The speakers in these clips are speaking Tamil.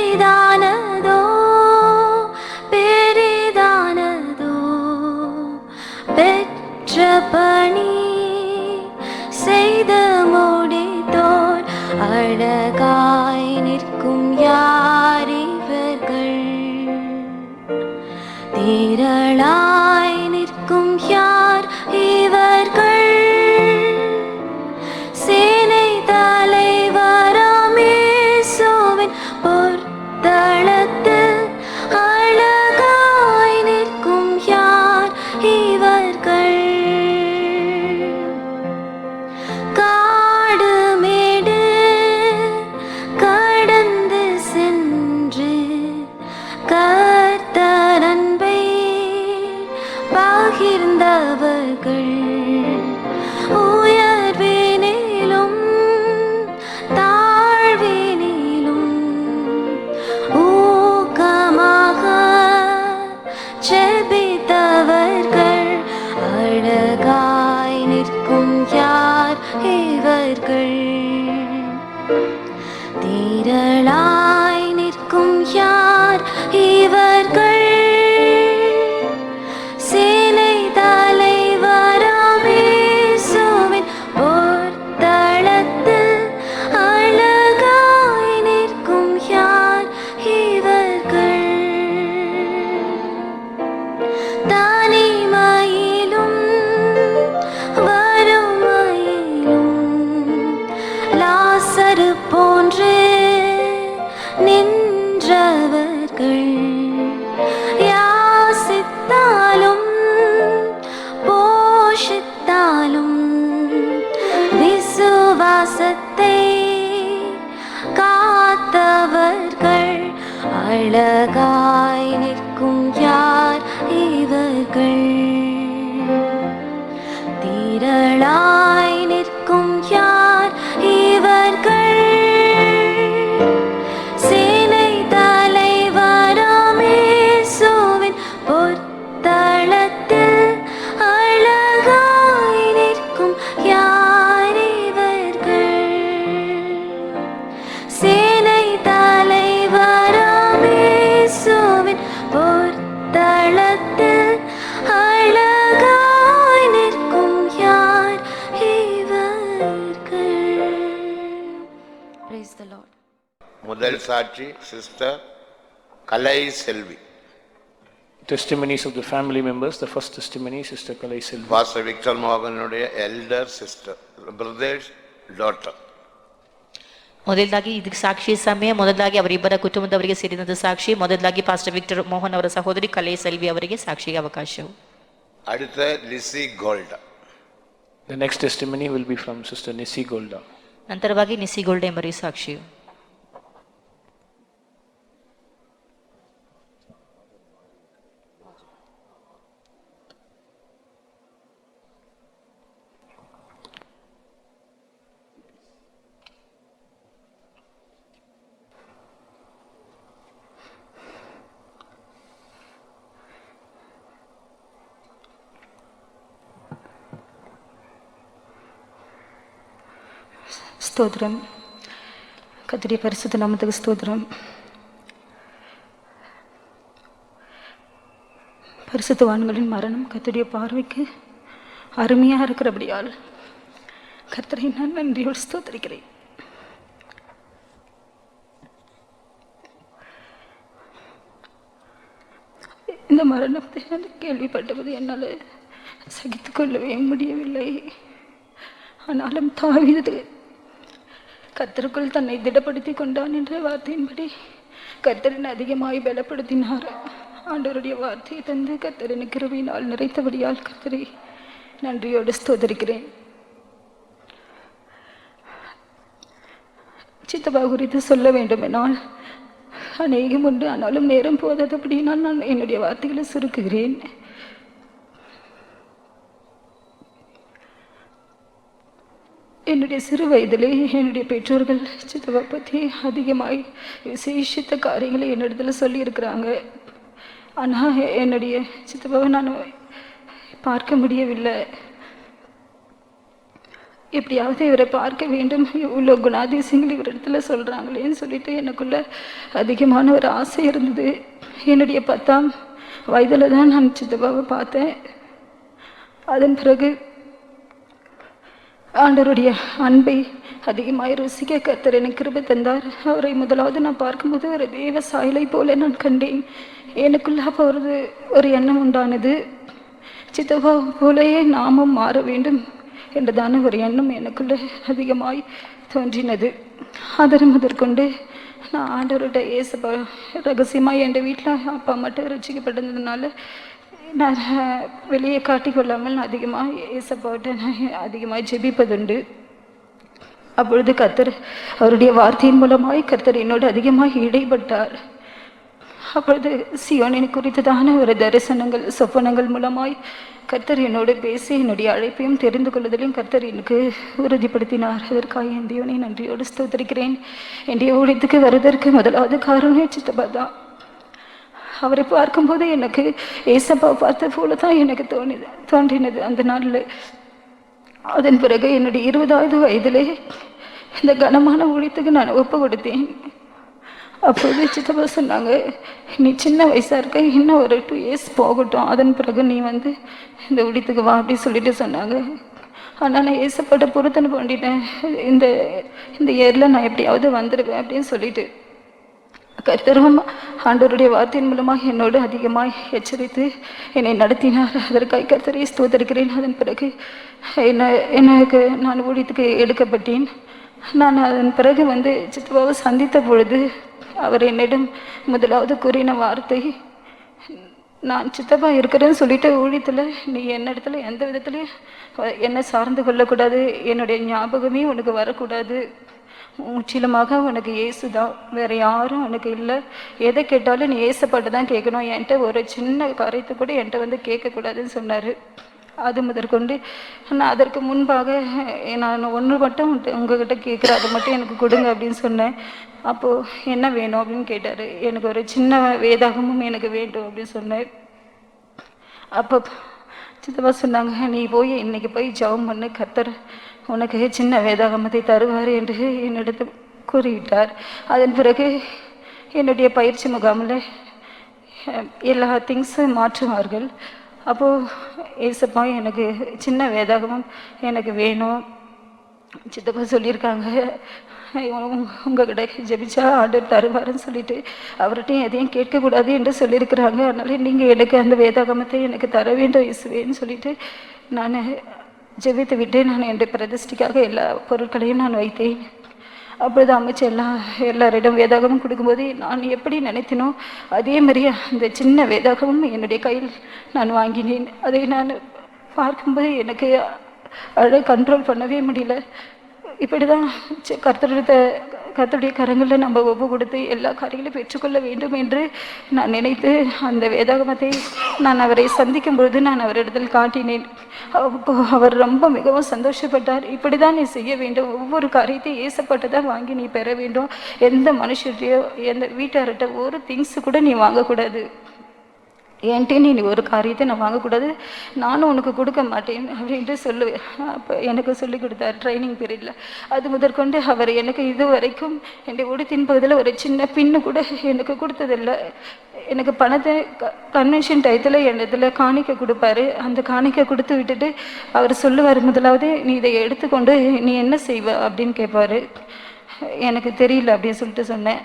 சிறிதானதோ பெரிதானதோ பெற்ற பணி செய்து முடித்தோர் அழகாய் நிற்கும் யார் இவர்கள்? திரளாய் நிற்கும் யார் இவர்கள்? சேனை தலைவராம் இயேசுவின் பொற்தளத்தில் அழகாய் நிற்கும் யார் இவர்கள்? காடு மேடு கடந்து சென்று கர்த்தர் அன்பை பகிர்ந்தவர்கள், உயர்வினிலும் தாழ்வினிலும் ஊக்கமாக ஜெபித்தவர்கள், அழகாய் நிற்கும் யார் இவர்கள்? திரளாய் நிற்கும் யார் இவர்கள்? சேனை தலைவராம் இயேசுவின் பொற்தளத்தில் அழகாய் நிற்கும் யார் இவர்கள்? தனிமையிலும் வறுமையிலும் லாசரு போன்று நின்றவர்கள், யாசித்தாலும் போஷித்தாலும் விசுவாசத்தை காத்தவர்கள், அழகாய் நிற்கும் யார் இவர்கள்? திரளாய் நிற்கும் யார் இவர்கள்? சேனை தலைவராம் இயேசுவின் பொற்தளத்தில் அழகாய் நிற்கும் யார் இவர்கள்? சேனை தலைவராம் இயேசுவின் பொற்தளத்தில் அழகாய் நிற்கும் யார் இவர்கள்? Praise the Lord. முதல் சாட்சி sister Kalai Selvi. Testimonies of the family members. The first testimony, Sister Kalai Selvi. Pastor Victor மோகனுடைய எல்டர் சிஸ்டர் ಬ್ರದರ್ಸ್ ಡಾಟರ್. ಮೊದಲಾಗಿ ಇದಕ್ಕೆ ಸಾಕ್ಷಿ ಸಮಯ ಮೊದಲಾಗಿ ಅವರಿಬ್ಬರ ಕುಟುಂಬದವರಿಗೆ ಸೇರಿದಂತ ಸಾಕ್ಷಿ ಮೊದಲಾಗಿ ಪಾಸ್ಟರ್ ವಿಕ್ಟರ್ ಮೋಹನ್ ಅವರ ಸಹೋದರಿ ಕಲೈ ಸೆಲ್ವಿ ಅವರಿಗೆ ಸಾಕ್ಷಿಗೆ ಅವಕಾಶವು. அடுத்த Lissy கோல்டಾ. The next testimony will be from Sister Nisi Golda. ನಂತರವಾಗಿ ನಿಸಿ ಗೋಲ್ಡೆ ಎಂಬರಿಗೆ ಸಾಕ್ಷಿಯು. ஸ்தோத்திரம். கர்த்தருடைய பரிசுத்த நாமத்துக்கு ஸ்தோத்திரம். பரிசுத்தவான்களின் மரணம் கர்த்தருடைய பார்வைக்கு அருமையாக இருக்கிறபடியால் கர்த்தரை நான் நன்றியோடு ஸ்தோத்திரிக்கிறேன். இந்த மரணத்தை நான் கேள்விப்பட்டபோது என்னால் சகித்து கொள்ளவே முடியவில்லை. ஆனாலும் தாவீது கர்த்தருக்குள் தன்னை திடப்படுத்தி கொண்டான் என்ற வார்த்தையின்படி கர்த்தரின் அதிகமாய் பலப்படுத்தினார். ஆண்டவருடைய வார்த்தையை தந்து கர்த்தரின் கிருபையினால் நிறைத்தபடியால் கர்த்தரை நன்றியோடு ஸ்தோத்திரிக்கிறேன். சித்தப்பா குறித்து சொல்ல வேண்டுமென்றால் அநேகம் உண்டு, ஆனாலும் நேரம் போதாதபடியினால் நான் என்னுடைய வார்த்தைகளை சுருக்குகிறேன். என்னுடைய சிறு வயதிலே என்னுடைய பெற்றோர்கள் சித்தப்பா பற்றி அதிகமாய் விசேஷித்த காரியங்களை என்னிடத்தில் சொல்லியிருக்கிறாங்க. ஆனால் என்னுடைய சித்தப்பாவை நான் பார்க்க முடியவில்லை. எப்படியாவது இவரை பார்க்க வேண்டும், இவ்வளோ குணாதிசயங்கள் இவரிடத்துல சொல்கிறாங்களேன்னு சொல்லிட்டு எனக்குள்ள அதிகமான ஒரு ஆசை இருந்தது. என்னுடைய 10ஆம் வயதில் தான் நான் சித்தப்பாவை பார்த்தேன். அதன் பிறகு ஆண்டவருடைய அன்பை அதிகமாக ருசிக்க கர்த்தர் எனக்கு கிருபை தந்தார். அவரை முதலாவது நான் பார்க்கும்போது ஒரு தேவ சாயலை போல நான் கண்டேன். எனக்குள்ள அப்போ ஒரு எண்ணம் உண்டானது, சித்தப்பா போலயே நாமும் மாற வேண்டும் என்றதான ஒரு எண்ணம் எனக்குள்ள அதிகமாய் தோன்றினது. அதன் முதற்கொண்டு நான் ஆண்டவர்கிட்ட ஏசப்பா ரகசியமாக என் வீட்டில் அப்பா மட்டும் ரசிக்கப்பட்டிருந்ததுனால நான் வெளியே காட்டிக்கொள்ளாமல் நான் அதிகமாக ஏசப்பாவிட்ட நான் அதிகமாக ஜெபிப்பதுண்டு. அப்பொழுது கர்த்தர் அவருடைய வார்த்தையின் மூலமாய் கர்த்தர் என்னோடு அதிகமாக இடைப்பட்டார். அப்பொழுது சியோனின் குறித்ததான ஒரு தரிசனங்கள் சொப்பனங்கள் மூலமாய் கர்த்தர் என்னோடு பேசி என்னுடைய அழைப்பையும் தெரிந்து கொள்வதிலையும் கர்த்தர் எனக்கு உறுதிப்படுத்தினார். அதற்காக என் தேவனை நன்றியோடு ஸ்தோத்திரிக்கிறேன். என்னுடைய ஊழியத்துக்கு வருவதற்கு முதலாவது காரணம் சித்தப்பா தான். அவரை பார்க்கும்போது எனக்கு ஏசப்பா பார்த்த போல தான் எனக்கு தோன்றினது அந்த நாளில். அதன் பிறகு என்னுடைய 20வது வயதிலே இந்த கனமான ஊழியத்துக்கு நான் ஒப்பு கொடுத்தேன். அப்போது சித்தப்பா சொன்னாங்க, நீ சின்ன வயசாக இருக்க, இன்னும் ஒரு 2 இயர்ஸ் போகட்டும், அதன் பிறகு நீ இந்த ஊழியத்துக்கு வா அப்படின்னு சொல்லிட்டு சொன்னாங்க. ஆனால் நான் ஏசப்பாட்ட பொறுத்தனை பண்ணிட்டேன், இந்த இயரில் நான் எப்படியாவது வந்துடுவேன் அப்படின்னு சொல்லிட்டு. கர்த்தரும் ஆண்டவருடைய வார்த்தையின் மூலமாக என்னோடு அதிகமாக எச்சரித்து என்னை நடத்தினார். அதற்காக கர்த்தரை ஸ்தோத்திரிக்கிறேன். அதன் பிறகு எனக்கு நான் ஊழியத்துக்கு எடுக்கப்பட்டேன். நான் அதன் பிறகு சித்தப்பாவை சந்தித்த பொழுது அவர் என்னிடம் முதலாவது கூறின வார்த்தை, நான் சித்தப்பா இருக்கிறேன்னு சொல்லிட்டு ஊழியத்தில் நீ என்னிடத்துல எந்த விதத்துலையும் என்னை சார்ந்து கொள்ளக்கூடாது, என்னுடைய ஞாபகமே உனக்கு வரக்கூடாது, முற்றிலுமாக உனக்கு இயேசுதான், வேற யாரும் உனக்கு இல்லை, எதை கேட்டாலும் நீ ஏசப்பாட்டு தான் கேட்கணும், என்கிட்ட ஒரு சின்ன காரியத்தை கூட என்கிட்ட கேட்கக்கூடாதுன்னு சொன்னார். அது முதற்கொண்டு நான் அதற்கு முன்பாக நான் ஒன்று மட்டும் உங்ககிட்ட கேட்குறேன், அதை மட்டும் எனக்கு கொடுங்க அப்படின்னு சொன்னேன். அப்போது என்ன வேணும் அப்படின்னு கேட்டார். எனக்கு ஒரு சின்ன வேதாகமும் எனக்கு வேண்டும் அப்படின்னு சொன்னேன். அப்போ சித்தப்பா சொன்னாங்க, நீ போய் இன்னைக்கு போய் ஜெபம் பண்ணு, கர்த்தர் உனக்கு சின்ன வேதாகமத்தை தருவார் என்று என்னிடத்து கூறிவிட்டார். அதன் பிறகு என்னுடைய பயிற்சி முகாமில் எல்லா திங்ஸும் மாற்றுவார்கள். அப்போது ஏசப்பா எனக்கு சின்ன வேதாகமம் எனக்கு வேணும், சித்தப்பா சொல்லியிருக்காங்க உங்ககிட்ட ஜெபிச்சா ஆண்டவர் தருவாருன்னு சொல்லிட்டு அவர்கிட்டையும் எதையும் கேட்கக்கூடாது என்று சொல்லியிருக்கிறாங்க. அதனால நீங்கள் எனக்கு அந்த வேதாகமத்தை எனக்கு தர வேண்டும் இயேசுவேன்னு சொல்லிட்டு நான் ஜெபித்து விட்டு நான் என்னுடைய பிரதிஷ்டிக்காக எல்லா பொருட்களையும் நான் வைத்தேன். அப்பொழுது அமைச்சு எல்லாரிடம் வேதாகமும் கொடுக்கும்போது நான் எப்படி நினைத்தினோ அதே மாதிரி அந்த சின்ன வேதாகமும் என்னுடைய கையில் நான் வாங்கினேன். அதை நான் பார்க்கும்போது எனக்கு கண்ட்ரோல் பண்ணவே முடியல. இப்படி தான் கர்த்தருடைய கரங்களில் நம்ம ஒப்பு கொடுத்து எல்லா காரியங்களையும் பெற்றுக்கொள்ள வேண்டும் என்று நான் நினைத்து அந்த வேதாகமத்தை நான் அவரை சந்திக்கும் பொழுது நான் அவரிடத்தில் காட்டினேன். அவர் ரொம்ப மிகவும் சந்தோஷப்பட்டார். இப்படி தான் நீ செய்ய வேண்டும், ஒவ்வொரு காரியத்தையும் ஏசப்பட்டு தான் வாங்கி நீ பெற வேண்டும், எந்த மனுஷத்தையோ எந்த வீட்டார்கிட்ட ஒரு திங்ஸ் கூட நீ வாங்கக்கூடாது, என்கிட்ட நீ ஒரு காரியத்தை நான் வாங்கக்கூடாது, நானும் உனக்கு கொடுக்க மாட்டேன் அப்படின்ட்டு சொல்லுவேன். அப்போ எனக்கு சொல்லிக் கொடுத்தார் ட்ரைனிங் பீரியடில். அது முதற்கொண்டு அவர் எனக்கு இது வரைக்கும் என்னுடைய உடுத்தின் பகுதியில் ஒரு சின்ன பின்னு கூட எனக்கு கொடுத்ததில்லை. எனக்கு பணத்தை கன்வென்ஷன் டயத்தில் என்னதில் காணிக்கை கொடுப்பாரு. அந்த காணிக்கை கொடுத்து விட்டுட்டு அவர் சொல்லுவார், முதலாவது நீ இதை எடுத்துக்கொண்டு நீ என்ன செய்வ அப்படின்னு கேட்பார். எனக்கு தெரியல அப்படின்னு சொல்லிட்டு சொன்னேன்.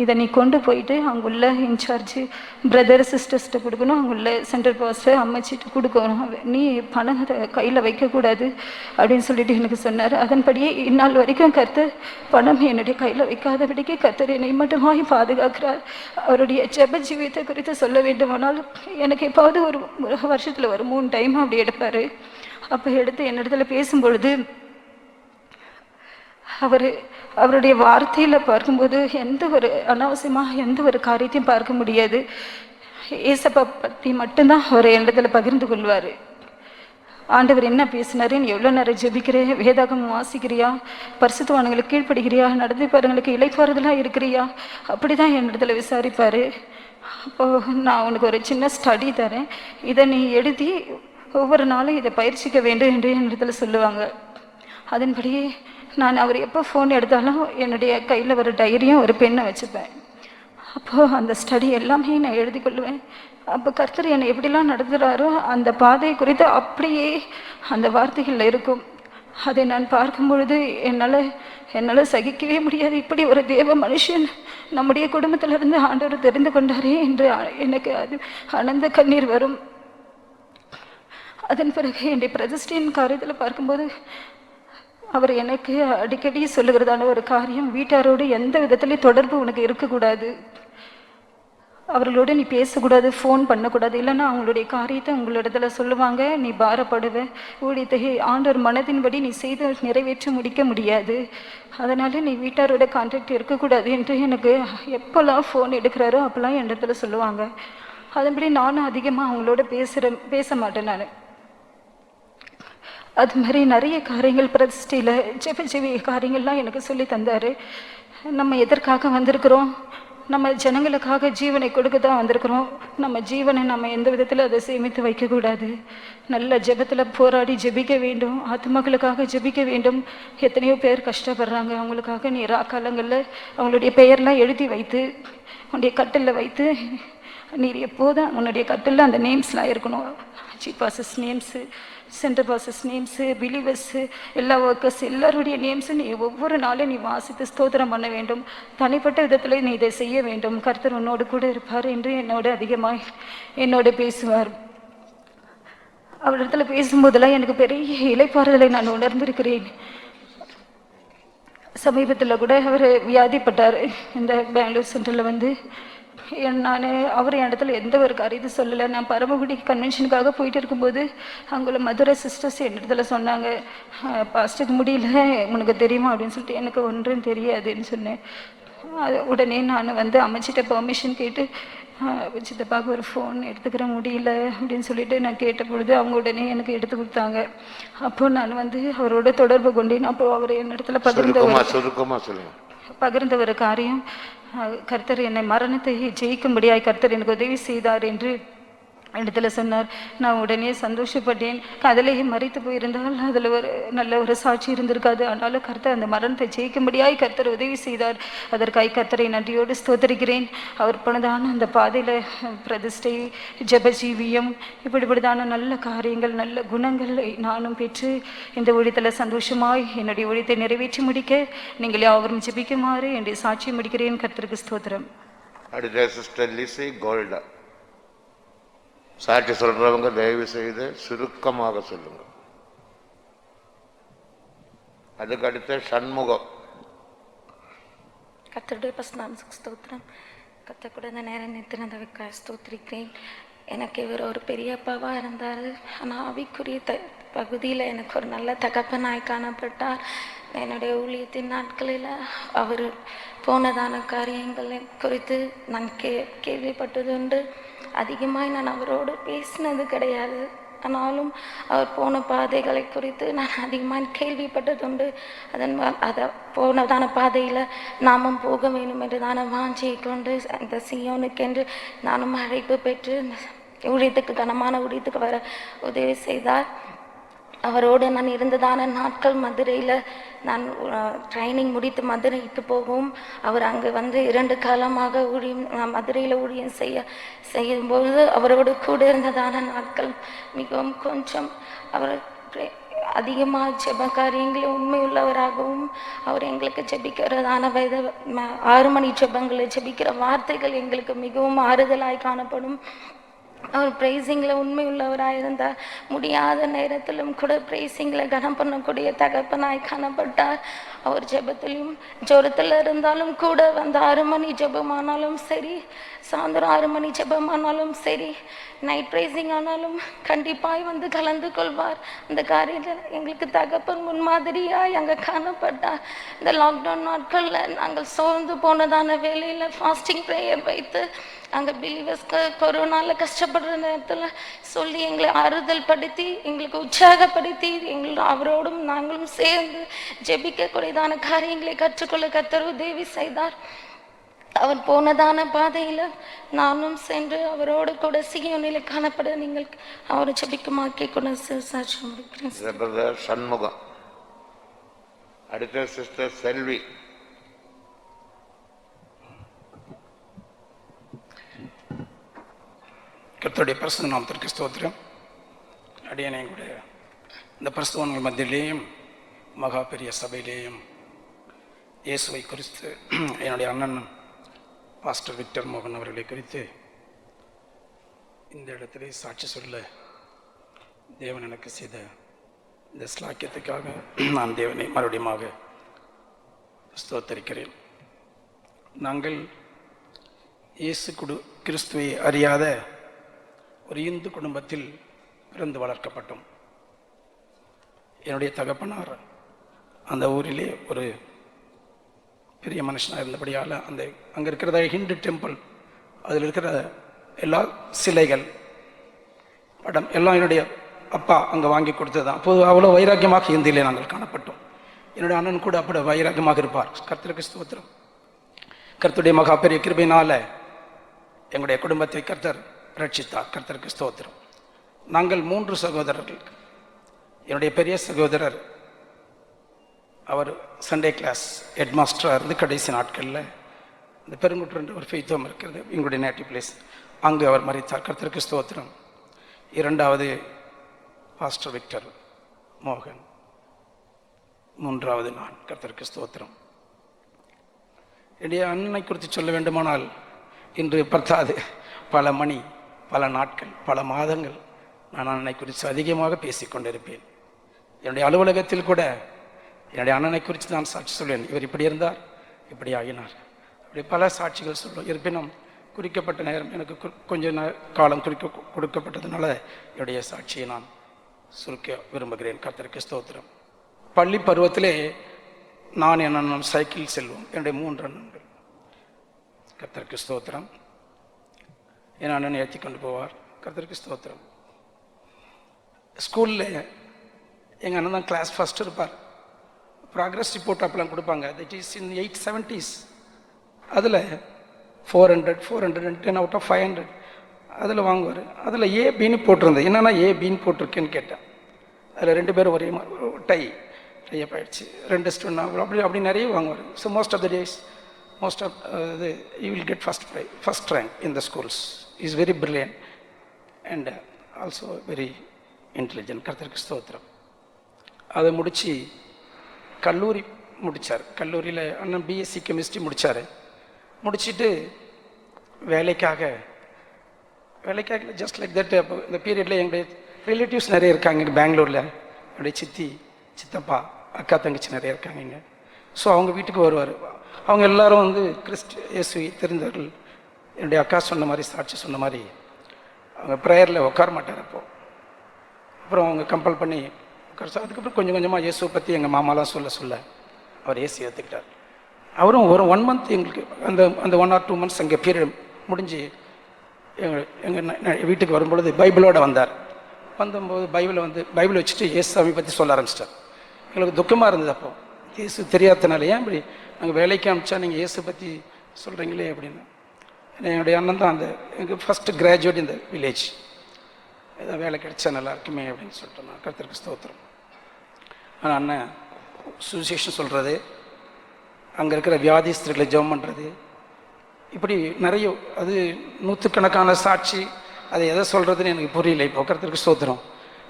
இதை நீ கொண்டு போயிட்டு அங்குள்ள இன்சார்ஜ் பிரதர் சிஸ்டர்ஸ்கிட்ட கொடுக்கணும், அங்குள்ள சென்ட்ரல் பாஸ்டர் அம்மச்சிட்டு கொடுக்கணும், நீ பணத்தை கையில் வைக்கக்கூடாது அப்படின்னு சொல்லிட்டு எனக்கு சொன்னார். அதன்படியே இந்நாள் வரைக்கும் கர்த்தர் பணம் என்னுடைய கையில் வைக்காதபடிக்கு கர்த்தர் என்னை மட்டுமாய் பாதுகாக்கிறார். அவருடைய ஜெப ஜீவியத்தை குறித்து சொல்ல வேண்டுமானால் எனக்கு எப்பாவது ஒரு வருஷத்தில் ஒரு 3 டைம் அப்படி எடுப்பார். அப்போ எடுத்து என்னிடத்துல பேசும்பொழுது அவருடைய வார்த்தையில் பார்க்கும்போது எந்த ஒரு அனாவசியமாக எந்த ஒரு காரியத்தையும் பார்க்க முடியாது. ஏசப்பா பற்றி மட்டும்தான் அவர் என்னிடத்துல பகிர்ந்து கொள்வார். ஆண்டவர் என்ன பேசினாரு, நீ எவ்வளோ நேரம் ஜெபிக்கிறேன், வேதாகமம் வாசிக்கிறியா, பரிசுத்தவான்களுக்கு கீழ்ப்படுகிறியா, நடந்து பாருங்களுக்கு இளைப்பாறுதலாக இருக்கிறியா, அப்படி தான் என்னிடத்துல விசாரிப்பார். அப்போது நான் உனக்கு ஒரு சின்ன ஸ்டடி தரேன், இதை நீ எழுதி ஒவ்வொரு நாளும் இதை பயிற்சிக்க வேண்டும் என்று என்னிடத்துல சொல்லுவாங்க. அதன்படியே நான் அவர் எப்போ ஃபோன் எடுத்தாலும் என்னுடைய கையில் ஒரு டைரியும் ஒரு பெண்ணை வச்சுப்பேன். அப்போது அந்த ஸ்டடி எல்லாமே நான் எழுதி கொள்வேன். அப்போ கர்த்தர் என்னை எப்படிலாம் நடத்துகிறாரோ அந்த பாதை குறித்து அப்படியே அந்த வார்த்தைகளில் இருக்கும். அதை நான் பார்க்கும் பொழுது என்னால் சகிக்கவே முடியாது. இப்படி ஒரு தேவ மனுஷன் நம்முடைய குடும்பத்திலிருந்து ஆண்டவர் தெரிந்து கொண்டாரே என்று எனக்கு அது ஆனந்த கண்ணீர் வரும். அதன் பிறகு என்னுடைய பிரதிஷ்டையின் காரியத்தில் பார்க்கும்போது அவர் எனக்கு அடிக்கடி சொல்லுகிறதான ஒரு காரியம், வீட்டாரோடு எந்த விதத்துலேயும் தொடர்பு உனக்கு இருக்கக்கூடாது, அவர்களோடு நீ பேசக்கூடாது, ஃபோன் பண்ணக்கூடாது, இல்லைன்னா அவங்களுடைய காரியத்தை உங்களிடத்துல சொல்லுவாங்க, நீ பாரப்படுவ, ஊழியத்தை ஆண்டவர் மனதின்படி நீ செய்து நிறைவேற்ற முடிக்க முடியாது, அதனால் நீ வீட்டாரோட கான்டாக்ட் இருக்கக்கூடாது என்று எனக்கு எப்போல்லாம் ஃபோன் எடுக்கிறாரோ அப்போல்லாம் என் இடத்துல சொல்லுவாங்க. அதன்படி நானும் அதிகமாக அவங்களோட பேச மாட்டேன். நான் அது மாதிரி நிறைய காரியங்கள் பிரதிஷ்டையில் ஜெப காரியங்கள்லாம் எனக்கு சொல்லி தந்தார். நம்ம எதற்காக வந்திருக்கிறோம், நம்ம ஜனங்களுக்காக ஜீவனை கொடுக்க தான் வந்திருக்கிறோம். நம்ம ஜீவனை நம்ம எந்த விதத்தில் அதை சேமித்து வைக்கக்கூடாது. நல்ல ஜெபத்தில் போராடி ஜெபிக்க வேண்டும், ஆத்மாக்களுக்காக ஜெபிக்க வேண்டும். எத்தனையோ பேர் கஷ்டப்படுறாங்க, அவங்களுக்காக நீ ராக்காலங்களில் அவங்களுடைய பெயர்லாம் எழுதி வைத்து உன்னுடைய கட்டிலில் வைத்து நீர் எப்போதும் உன்னுடைய கட்டிலில் அந்த நேம்ஸ்லாம் இருக்கணும். Chief bosses names, centre bosses names, believers, எல்லா ஒர்க்கர்ஸ் எல்லாருடைய நேம்ஸு நீ ஒவ்வொரு நாளும் நீ வாசித்து ஸ்தோத்திரம் பண்ண வேண்டும். தனிப்பட்ட விதத்தில் நீ இதை செய்ய வேண்டும். கர்த்தர் உன்னோடு கூட இருப்பார் என்று என்னோடு பேசுவார். அவரிடத்துல பேசும்போதெல்லாம் எனக்கு பெரிய இளைப்பாறுதலை நான் உணர்ந்திருக்கிறேன். சமீபத்தில் கூட அவர் வியாதிப்பட்டார். இந்த பெங்களூர் சென்டரில் வந்து அவர் என் இடத்துல எந்த ஒரு காரியத்தை சொல்லலை. நான் பரமக்குடி கன்வென்ஷனுக்காக போயிட்டு இருக்கும்போது அங்குள்ள மதுரை சிஸ்டர்ஸ் என் இடத்துல சொன்னாங்க, பாஸ்ட்டுக்கு முடியல, உனக்கு தெரியுமா அப்படின்னு சொல்லிட்டு. எனக்கு ஒன்றும் தெரியாதுன்னு சொன்னேன். உடனே நான் வந்து அமைச்சிட்ட பெர்மிஷன் கேட்டு சித்தப்பாவுக்கு ஒரு ஃபோன் எடுத்துக்கிற முடியல அப்படின்னு சொல்லிட்டு நான் கேட்ட பொழுது அவங்க உடனே எனக்கு எடுத்து கொடுத்தாங்க. அப்போ நான் வந்து அவரோட தொடர்பு கொண்டேன். அப்போ அவர் என் இடத்துல பகிர்ந்த ஒரு காரியம், கர்த்தர் என்னை மரணத்தை ஜெயிக்கும்படியாய் கர்த்தர் எனக்கு உதவி செய்தார் என்று இடத்துல சொன்னார். நான் உடனே சந்தோஷப்பட்டேன். அதிலேயே மறித்து போயிருந்தால் அதில் ஒரு நல்ல ஒரு சாட்சி இருந்திருக்காது. ஆனாலும் கர்த்தர் அந்த மரணத்தை ஜெயிக்கும்படியாய் கர்த்தர் உதவி செய்தார். அதற்காக கர்த்தரை நன்றியோடு ஸ்தோத்தரிக்கிறேன். அவர் போனதான அந்த பாதையில் பிரதிஷ்டை, ஜெபஜீவியம், இப்படிப்படிதான நல்ல காரியங்கள், நல்ல குணங்களை நானும் பெற்று இந்த ஊழியத்தில் சந்தோஷமாய் என்னுடைய ஊழியத்தை நிறைவேற்றி முடிக்க நீங்கள் யாவரும் ஜெபிக்குமாறு என்னுடைய சாட்சியை முடிக்கிறேன். கர்த்தருக்கு ஸ்தோத்திரம். அடுத்த சிஸ்டர் லிசி கோல்டா. சாட்சி சொல்றவங்க தயவு செய்து சுருக்கமாக சொல்லுங்க. அதுக்கு அடுத்த சண்முகம். கர்த்தருடைய பரிசுத்த ஸ்தோத்திரம். கர்த்தர் கூட இந்த நேரம் நிறுத்தினதுக்காக ஸ்தோத்திரிக்கிறேன். எனக்கு இவர் ஒரு பெரிய அப்பாவாக இருந்தார். ஆனால் ஆவிக்குரிய பகுதியில் எனக்கு ஒரு நல்ல தகப்பனாய் காணப்பட்டார். என்னுடைய ஊழியத்தின் நாட்களில் அவர் போனதான காரியங்களை குறித்து நான் கேள்விப்பட்டது உண்டு. அதிகமாக நான் அவரோடு பேசினது கிடையாது. ஆனாலும் அவர் போன பாதைகளை குறித்து நான் அதிகமாக கேள்விப்பட்டதுண்டு. அதை போனதான பாதையில் நாமும் போக வேண்டும் என்று தானே வாஞ்சியை கொண்டு அந்த சியோனுக்கென்று நானும் அழைப்பு பெற்று ஊழியத்துக்கு கனமான ஊழியத்துக்கு வர உதவி செய்தார். அவரோடு நான் இருந்ததான நாட்கள் மதுரையில் நான் ட்ரைனிங் முடித்து மதுரைக்கு போகவும் அவர் அங்கே வந்து 2 காலமாக நான் மதுரையில் ஊழியம் செய்யும்போது அவரோடு கூட இருந்ததான நாட்கள் மிகவும் கொஞ்சம் அவர் அதிகமாக ஜெப காரியங்களில் உண்மை உள்ளவராகவும் அவர் எங்களுக்கு ஜெபிக்கிறதான 6 மணி ஜெபங்களை ஜெபிக்கிற வார்த்தைகள் எங்களுக்கு மிகவும் ஆறுதலாய் காணப்படும். அவர் ப்ரைஸிங்கில் உண்மை உள்ளவராக இருந்தார். முடியாத நேரத்திலும் கூட ப்ரைஸிங்கில் கனம் பண்ணக்கூடிய தகப்பனாய் காணப்பட்டார். அவர் ஜெபத்திலையும் ஜோரத்தில் இருந்தாலும் கூட வந்து 6 மணி ஜெபமானாலும் சரி, சாயந்தரம் 6 மணி ஜெபமானாலும் சரி, நைட் ப்ரைஸிங் ஆனாலும் கண்டிப்பாக வந்து கலந்து கொள்வார். அந்த காரியத்தில் எங்களுக்கு தகப்பன் முன்மாதிரியாய் அங்கே காணப்பட்டார். இந்த லாக்டவுன் நாட்களில் நாங்கள் சோர்ந்து போனதான வேலையில் ஃபாஸ்டிங் ப்ரேயர் வைத்து அங்கே பிலீவர்ஸ்க்கு கொரோனாவில் கஷ்டப்படுற நேரத்தில் சொல்லி எங்களை ஆறுதல் படுத்தி எங்களுக்கு உற்சாகப்படுத்தி அவரோடும் நாங்களும் சேர்ந்து ஜெபிக்கக்கூடியதான காரியங்களை கற்றுக்கொள்ள கர்த்தர் உதவி செய்தார். அவர் போனதான பாதையில் நானும் சென்று அவரோடு கூட சியோனில் காணப்பட நீங்கள் அவரை ஜெபிக்குமாக்கி கூட சாட்சி முடிக்கிறேன். சண்முகம். அடுத்த சிஸ்டர் செல்வி. கர்த்தருடைய பரிசுத்த நாமத்திற்கு ஸ்தோத்திரம். அடியேனை கூட இந்த பரிசுத்தவான்கள் மத்தியிலேயும் மகா பெரிய சபையிலேயும் இயேசுவை குறித்து என்னுடைய அண்ணன் பாஸ்டர் விக்டர் மோகன் அவர்களை குறித்து இந்த இடத்திலே சாட்சி சொல்ல தேவன் எனக்கு செய்த இந்த ஸ்லாக்கியத்துக்காக நான் தேவனை மறுபடியும் ஸ்தோத்தரிக்கிறேன். நாங்கள் இயேசு கிறிஸ்துவை அறியாத ஒரு இந்து குடும்பத்தில் பிறந்து வளர்க்கப்பட்டோம். என்னுடைய தகப்பனார் அந்த ஊரிலே ஒரு பெரிய மனுஷனாக இருந்தபடியால் அங்கே இருக்கிற ஹிந்து டெம்பிள், அதில் இருக்கிற எல்லா சிலைகள் படம் எல்லாம் என்னுடைய அப்பா அங்கே வாங்கி கொடுத்தது தான். அப்போது அவ்வளோ வைராக்கியமாக இந்தியிலே நாங்கள் காணப்பட்டோம். என்னுடைய அண்ணன் கூட அப்படி வைராக்கியமாக இருப்பார். கர்த்தருக்கு ஸ்தோத்திரம். கர்த்தருடைய மகா பெரிய கிருபையினால் எங்களுடைய குடும்பத்தை கர்த்தர் ரட்சித்தார். கர்த்தருக்கு ஸ்தோத்திரம். நாங்கள் 3 சகோதரர்கள். என்னுடைய பெரிய சகோதரர் அவர் சண்டே கிளாஸ் ஹெட் மாஸ்டராக இருந்து கடைசி நாட்களில் இந்த பெருங்குற்று ஒரு ஃபெய்த்தோம் இருக்கிறது, எங்களுடைய நேட்டிவ் பிளேஸ், அங்கு அவர் மரித்தார். கர்த்தருக்கு ஸ்தோத்திரம். 2வது பாஸ்டர் விக்டர் மோகன், 3வது நான். கர்த்தருக்கு ஸ்தோத்திரம். என்னுடைய அண்ணனை குறித்து சொல்ல வேண்டுமானால் இன்று பத்தாது, பல மணி, பல நாட்கள், பல மாதங்கள் நான் அண்ணனை குறித்து அதிகமாக பேசிக்கொண்டிருப்பேன். என்னுடைய அலுவலகத்தில் கூட என்னுடைய அண்ணனை குறித்து நான் சாட்சி சொல்வேன். இவர் இப்படி இருந்தார், இப்படி ஆகினார், அப்படி பல சாட்சிகள் சொல்லும். இருப்பினும் குறிக்கப்பட்ட நேரம் எனக்கு கொஞ்ச காலம் கொடுக்கப்பட்டதுனால என்னுடைய சாட்சியை நான் சுருக்க விரும்புகிறேன். கர்த்தருக்கு ஸ்தோத்திரம். பள்ளி பருவத்திலே நான் என் அண்ணன் சைக்கிள் செல்வோம். என்னுடைய 3 அண்ணன்கள். கர்த்தருக்கு ஸ்தோத்திரம். என் அண்ணனை ஏற்றி கொண்டு போவார். கர்த்தருக்கு ஸ்தோத்திரம். ஸ்கூலில் எங்கள் அண்ணன் தான் கிளாஸ் ஃபஸ்ட் இருப்பார். ப்ராக்ரஸ் ரிப்போர்ட் அப்பெல்லாம் கொடுப்பாங்க. That is in 870s. அதில் 400, 410 out of 500 அதில் வாங்குவார். அதில் ஏபின்னு போட்டிருந்தது. என்னென்னா ஏபின்னு போட்டிருக்கேன்னு கேட்டேன். அதில் 2 பேரும் ஒரே மாதிரி டைப் ஆகிடுச்சு. 2 ஸ்டூடெண்ட் அப்படி நிறைய வாங்குவார். So most of the days you will get first rank in the schools. Is very brilliant and also very intelligent. கர்த்தருக்கு ஸ்தோத்திரம். அதை முடித்து கல்லூரி முடித்தார். கல்லூரியில் அண்ணன் பிஎஸ்சி கெமிஸ்ட்ரி முடித்தார். முடிச்சுட்டு வேலைக்காக ஜஸ்ட் லைக் தட். அப்போ இந்த பீரியடில் எங்களுடைய ரிலேட்டிவ்ஸ் நிறைய இருக்காங்க இங்கே பெங்களூரில். என்னுடைய சித்தி, சித்தப்பா, அக்கா, தங்கச்சி நிறைய இருக்காங்க இங்கே. ஸோ அவங்க வீட்டுக்கு வருவார். அவங்க எல்லோரும் இயேசுவை தெரிந்தவர்கள். என்னுடைய அக்கா சொன்ன மாதிரி, சாட்சி சொன்ன மாதிரி, அவங்க ப்ரேயரில் உட்கார மாட்டார். அப்புறம் அவங்க கம்பல் பண்ணி அதுக்கப்புறம் கொஞ்சம் கொஞ்சமாக இயேசுவை பற்றி எங்கள் மாமாலாம் சொல்ல அவர் இயேசு ஏற்றுக்கிட்டார். அவரும் ஒரு 1 month எங்களுக்கு அந்த 1 or 2 months அங்கே பீரியட் முடிஞ்சு எங்கள் வீட்டுக்கு வரும்பொழுது பைபிளோடு வந்தார். வந்தபோது பைபிளை வச்சுட்டு இயேசுவை பற்றி சொல்ல ஆரம்பிச்சிட்டார். எங்களுக்கு துக்கமாக இருந்தது. அப்போ இயேசு தெரியாதனால ஏன் இப்படி நாங்கள் வேலைக்கு அனுப்பிச்சா நீங்கள் இயேசு பற்றி சொல்கிறீங்களே அப்படின்னு. என்னுடைய அண்ணன் தான் எங்கள் ஃபஸ்ட்டு கிராஜுவேட் இந்த வில்லேஜ். ஏதோ வேலை கிடைச்சா நல்லா இருக்குமே அப்படின்னு சொல்லிட்டு நான். கர்த்தருக்கு ஸ்தோத்திரம். ஆனால் அண்ணன் சுவிசேஷம் சொல்கிறது, அங்கே இருக்கிற வியாதிஸ்தர்களை ஜெபம் பண்ணுறது, இப்படி நிறைய, அது 100கணக்கான சாட்சி. அதை எதை சொல்கிறதுன்னு எனக்கு புரியல. இப்போ கர்த்தருக்கு ஸ்தோத்திரம்.